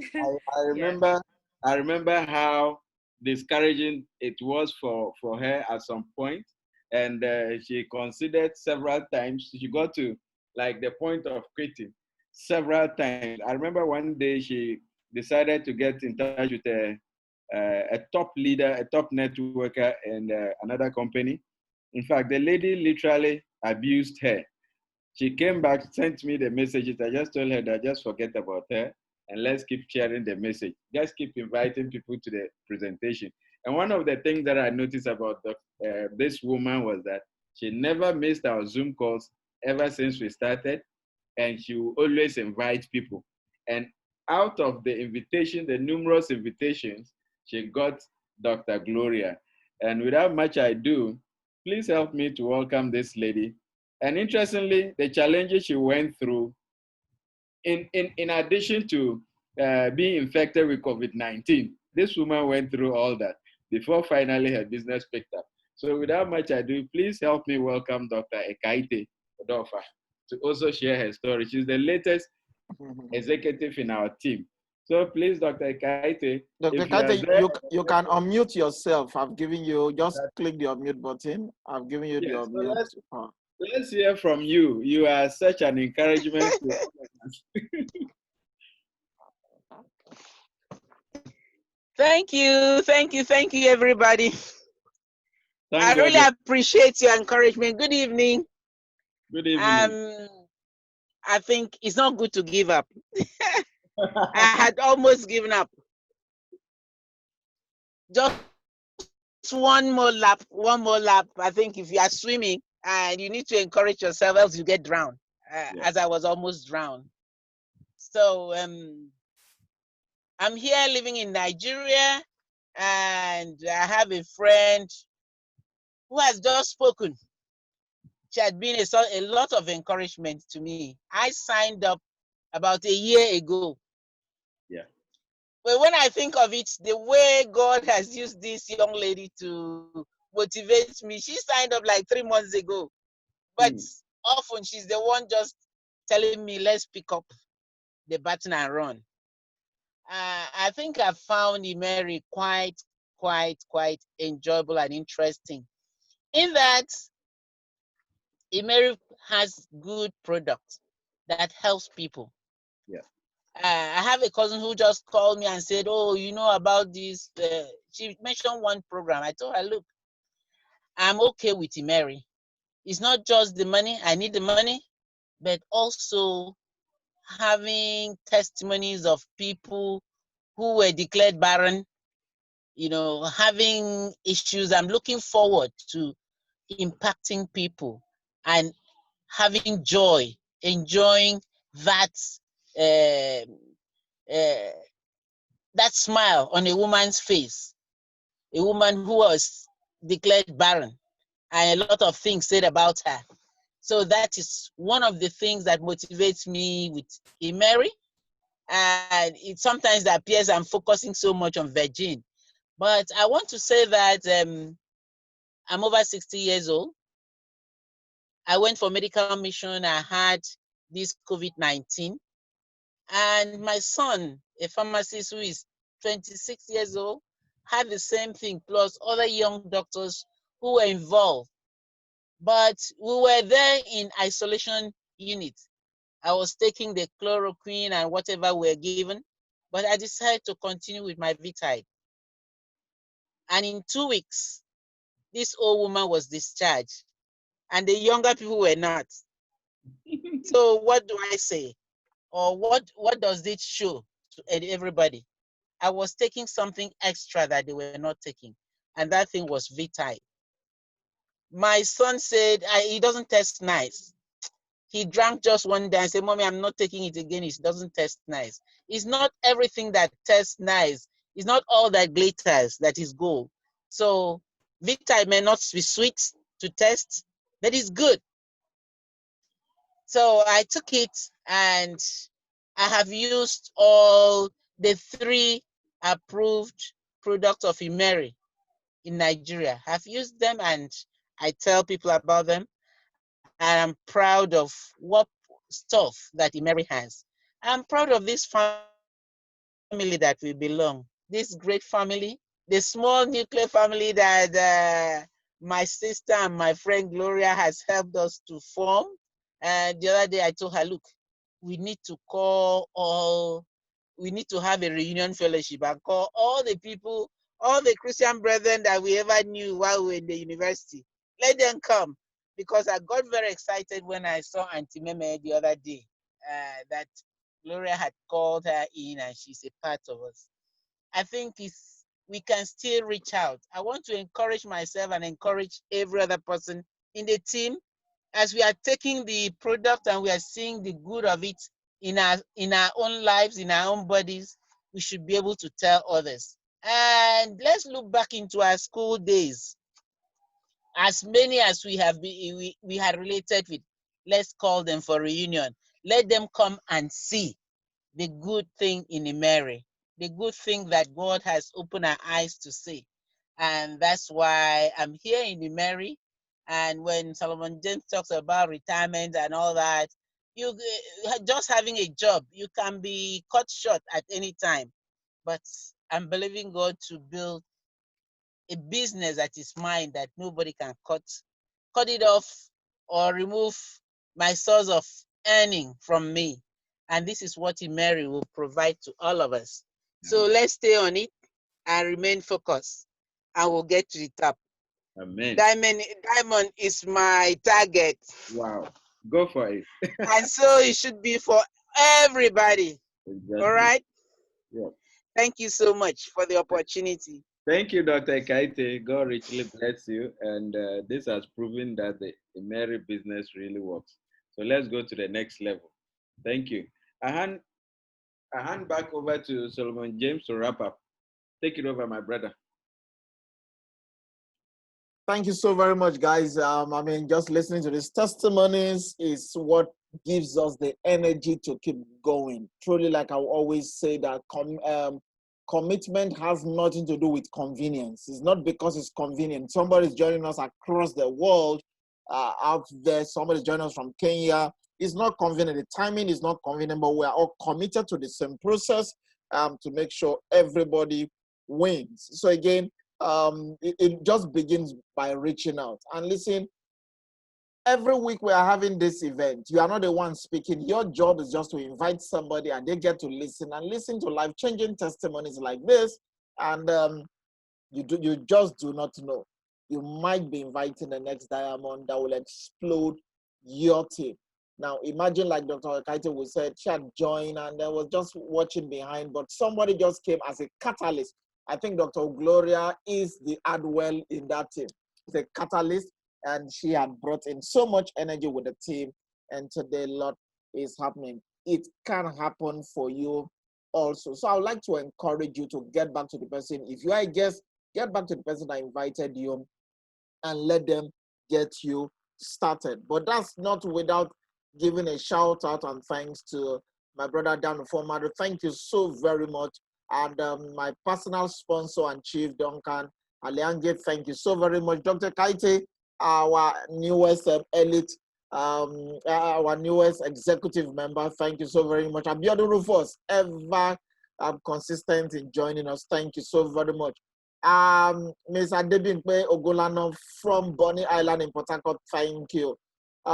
I remember how discouraging it was for her at some point, and she considered several times. She got to like the point of quitting several times. I remember one day she decided to get in touch with a top leader, a top networker in another company. In fact, the lady literally abused her. She came back, sent me the messages. I just told her that just forget about her and let's keep sharing the message. Just keep inviting people to the presentation. And one of the things that I noticed about this woman was that she never missed our Zoom calls ever since we started. and she will always invite people. And out of the invitation, the numerous invitations, she got Dr. Gloria. And without much ado, please help me to welcome this lady. And interestingly, the challenges she went through, in addition to being infected with COVID-19, this woman went through all that before finally her business picked up. So without much ado, please help me welcome Dr. Ekaite Odofa to also share her story. She's the latest executive in our team. So please, Dr. Ekaite, Dr. if you are Kaite, there, you can unmute yourself. I've given you, just click the unmute button. I've given you the yes, so unmute. let's hear from you. You are such an encouragement to us. Thank you, everybody. Thank I God. really appreciate your encouragement. Good evening. Good evening. I think it's not good to give up. I had almost given up. Just one more lap. I think if you are swimming and you need to encourage yourself, else you get drowned. As I was almost drowned. So I'm here living in Nigeria, and I have a friend who has just spoken. She had been a lot of encouragement to me. I signed up about a year ago. Yeah. But when I think of it, the way God has used this young lady to motivate me, she signed up like 3 months ago. But often she's the one just telling me, let's pick up the baton and run. I think I found Immeri quite enjoyable and interesting. In that, Immeri has good products that helps people. Yeah. I have a cousin who just called me and said, oh, you know about this. She mentioned one program. I told her, look, I'm okay with Immeri. It's not just the money. I need the money, but also having testimonies of people who were declared barren, you know, having issues. I'm looking forward to impacting people and having joy, enjoying that that smile on a woman's face, a woman who was declared barren, and a lot of things said about her. So that is one of the things that motivates me with Immeri. And it sometimes appears I'm focusing so much on Virgin. But I want to say that I'm over 60 years old. I went for medical mission. I had this COVID-19. And my son, a pharmacist who is 26 years old, had the same thing, plus other young doctors who were involved. But we were there in isolation unit. I was taking the chloroquine and whatever we were given, but I decided to continue with my Vitide. And in 2 weeks, this old woman was discharged, and the younger people were not. So what do I say? Or what does it show to everybody? I was taking something extra that they were not taking, and that thing was Vitide. My son said he doesn't taste nice. He drank just one day and said, Mommy, I'm not taking it again. It doesn't taste nice. It's not everything that tastes nice. It's not all that glitters that is gold. So Vitide may not be sweet to taste, but it's good. So I took it, and I have used all the 3 approved products of Immeri in Nigeria. I've used them, and I tell people about them, and I'm proud of what stuff that Immeri has. I'm proud of this family that we belong, this great family, the small nuclear family that my sister and my friend Gloria has helped us to form. And the other day I told her, look, we need to have a reunion fellowship and call all the people, all the Christian brethren that we ever knew while we were in the university. Let them come, because I got very excited when I saw Auntie Meme the other day, that Gloria had called her in and she's a part of us. I think we can still reach out. I want to encourage myself and encourage every other person in the team as we are taking the product and we are seeing the good of it in our own lives, in our own bodies, we should be able to tell others. And let's look back into our school days. As many as we have been, we had related with, let's call them for reunion. Let them come and see the good thing in Immeri, the good thing that God has opened our eyes to see. And that's why I'm here in Immeri. And when Solomon James talks about retirement and all that, you just having a job, you can be cut short at any time. But I'm believing God to build a business that is mine, that nobody can cut it off or remove my source of earning from me. And this is what Immeri will provide to all of us. So let's stay on it and remain focused, and we'll get to the top. Amen. Diamond is my target. Wow. Go for it. And so it should be for everybody. Exactly. All right? Yeah. Thank you so much for the opportunity. Thank you, Dr. Kaite. God richly bless you. And this has proven that the Immeri business really works. So let's go to the next level. Thank you. I hand back over to Solomon James to wrap up. Take it over, my brother. Thank you so very much, guys. I mean, just listening to these testimonies is what gives us the energy to keep going. Truly, like I always say, that commitment has nothing to do with convenience. It's not because it's convenient. Somebody is joining us across the world out there. Somebody is joining us from Kenya. It's not convenient. The timing is not convenient, but we are all committed to the same process to make sure everybody wins. So again, it just begins by reaching out. And listen, every week we are having this event. You are not the one speaking. Your job is just to invite somebody and they get to listen to life-changing testimonies like this. And you just do not know. You might be inviting the next diamond that will explode your team. Now, imagine like Dr. Kaite said, she had joined and I was just watching behind, but somebody just came as a catalyst. I think Dr. Gloria is the Adwell in that team. It's a catalyst, and she had brought in so much energy with the team, and today a lot is happening. It can happen for you also. So I would like to encourage you to get back to the person. If you are a guest, get back to the person that invited you and let them get you started. But that's not without giving a shout out and thanks to my brother Dan Formado. Thank you so very much. And my personal sponsor and chief, Duncan Aliange, thank you so very much. Dr. Kaite, our newest elite, our newest executive member, thank you so very much. Abiodun Rufus, ever consistent in joining us, thank you so very much. Ms. Adebimpe Ogolano from Bonny Island in Port Harcourt, thank you.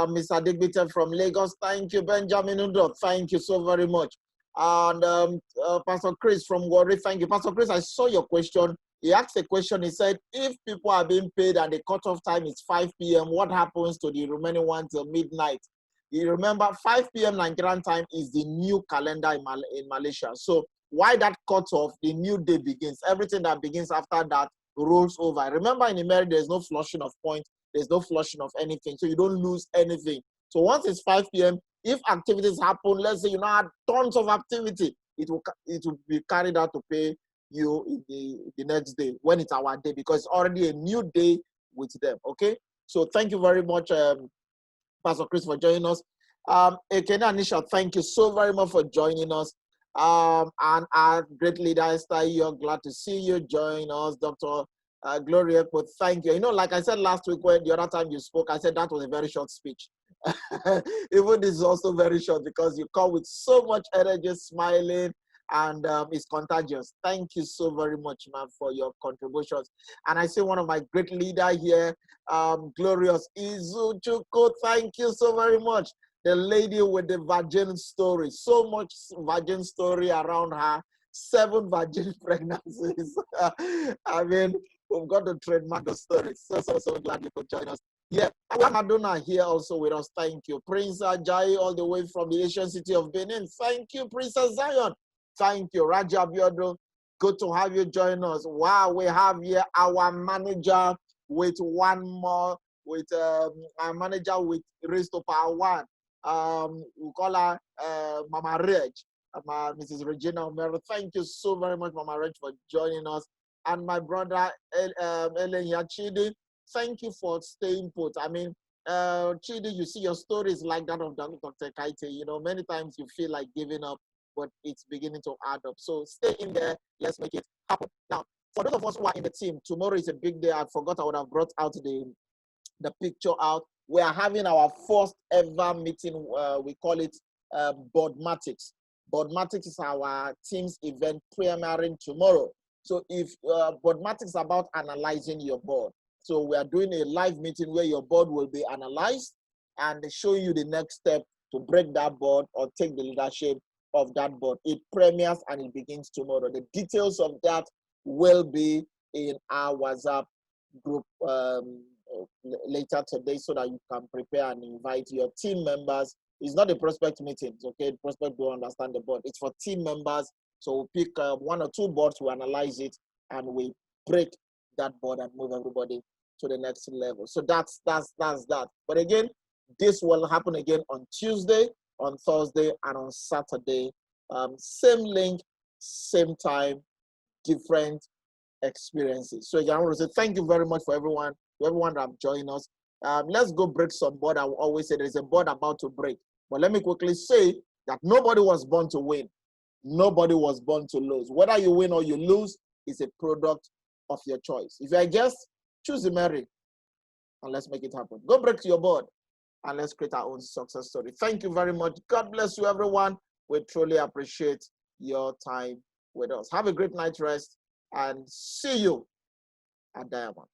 Ms. Adegbite from Lagos, thank you. Benjamin Udo, thank you so very much. And Pastor Chris from Warri, thank you. Pastor Chris, I saw your question. He asked a question. He said, if people are being paid and the cutoff time is 5 p.m., what happens to the remaining one till midnight? You remember, 5 p.m. Nigerian time is the new calendar in Malaysia. So why that cutoff, the new day begins. Everything that begins after that rolls over. Remember, in Immeri, there's no flushing of points. There's no flushing of anything. So you don't lose anything. So once it's 5 p.m., if activities happen, let's say you now had tons of activity, it will be carried out to pay you the next day when it's our day, because it's already a new day with them. Okay. So thank you very much, Pastor Chris, for joining us. Ekena Anisha, thank you so very much for joining us. And our great leader, Esther, you're glad to see you join us. Dr. Gloria, but thank you. You know, like I said last week, when the other time you spoke, I said that was a very short speech. Even this is also very short because you come with so much energy, smiling, and it's contagious. Thank you so very much, man, for your contributions. And I see one of my great leader here, Glorious Izuchuko. Thank you so very much. The lady with the virgin story, so much virgin story around her, 7 virgin pregnancies. I mean, we've got to trademark the story. So glad you could join us. Yeah, we have Madonna here also with us. Thank you. Prince Ajayi, all the way from the Asian city of Benin. Thank you, Princess Zion. Thank you, Raja Abiodun. Good to have you join us. Wow, we have here our manager with one more with our manager with raised to power 1. We call her Mama Reg, Mrs. Regina Omero. Thank you so very much, Mama Reg, for joining us. And my brother Ellen Yachidi, thank you for staying put. I mean, Chidi, you see your stories like that of Dr. Kaite. You know, many times you feel like giving up, but it's beginning to add up. So stay in there. Let's make it happen. Now, for those of us who are in the team, tomorrow is a big day. I forgot I would have brought out the picture out. We are having our first ever meeting. We call it Boardmatics. Boardmatics is our team's event premiering tomorrow. So if Boardmatics is about analyzing your board. So we are doing a live meeting where your board will be analyzed and showing you the next step to break that board or take the leadership of that board. It premieres and it begins tomorrow. The details of that will be in our WhatsApp group later today so that you can prepare and invite your team members. It's not a prospect meeting, okay? The prospect don't understand the board. It's for team members. So we pick 1 or 2 boards, we analyze it, and we break that board and move everybody to the next level. So that's that. But again, this will happen again on Tuesday, on Thursday, and on Saturday. Same link, same time, different experiences. So again, I want to say thank you very much for everyone that have joined us. Let's go break some board. I will always say there's a board about to break. But let me quickly say that nobody was born to win. Nobody was born to lose. Whether you win or you lose is a product of your choice. If you're a guest, choose Immeri and let's make it happen. Go break to your board and let's create our own success story. Thank you very much. God bless you, everyone. We truly appreciate your time with us. Have a great night rest and see you at Diamond.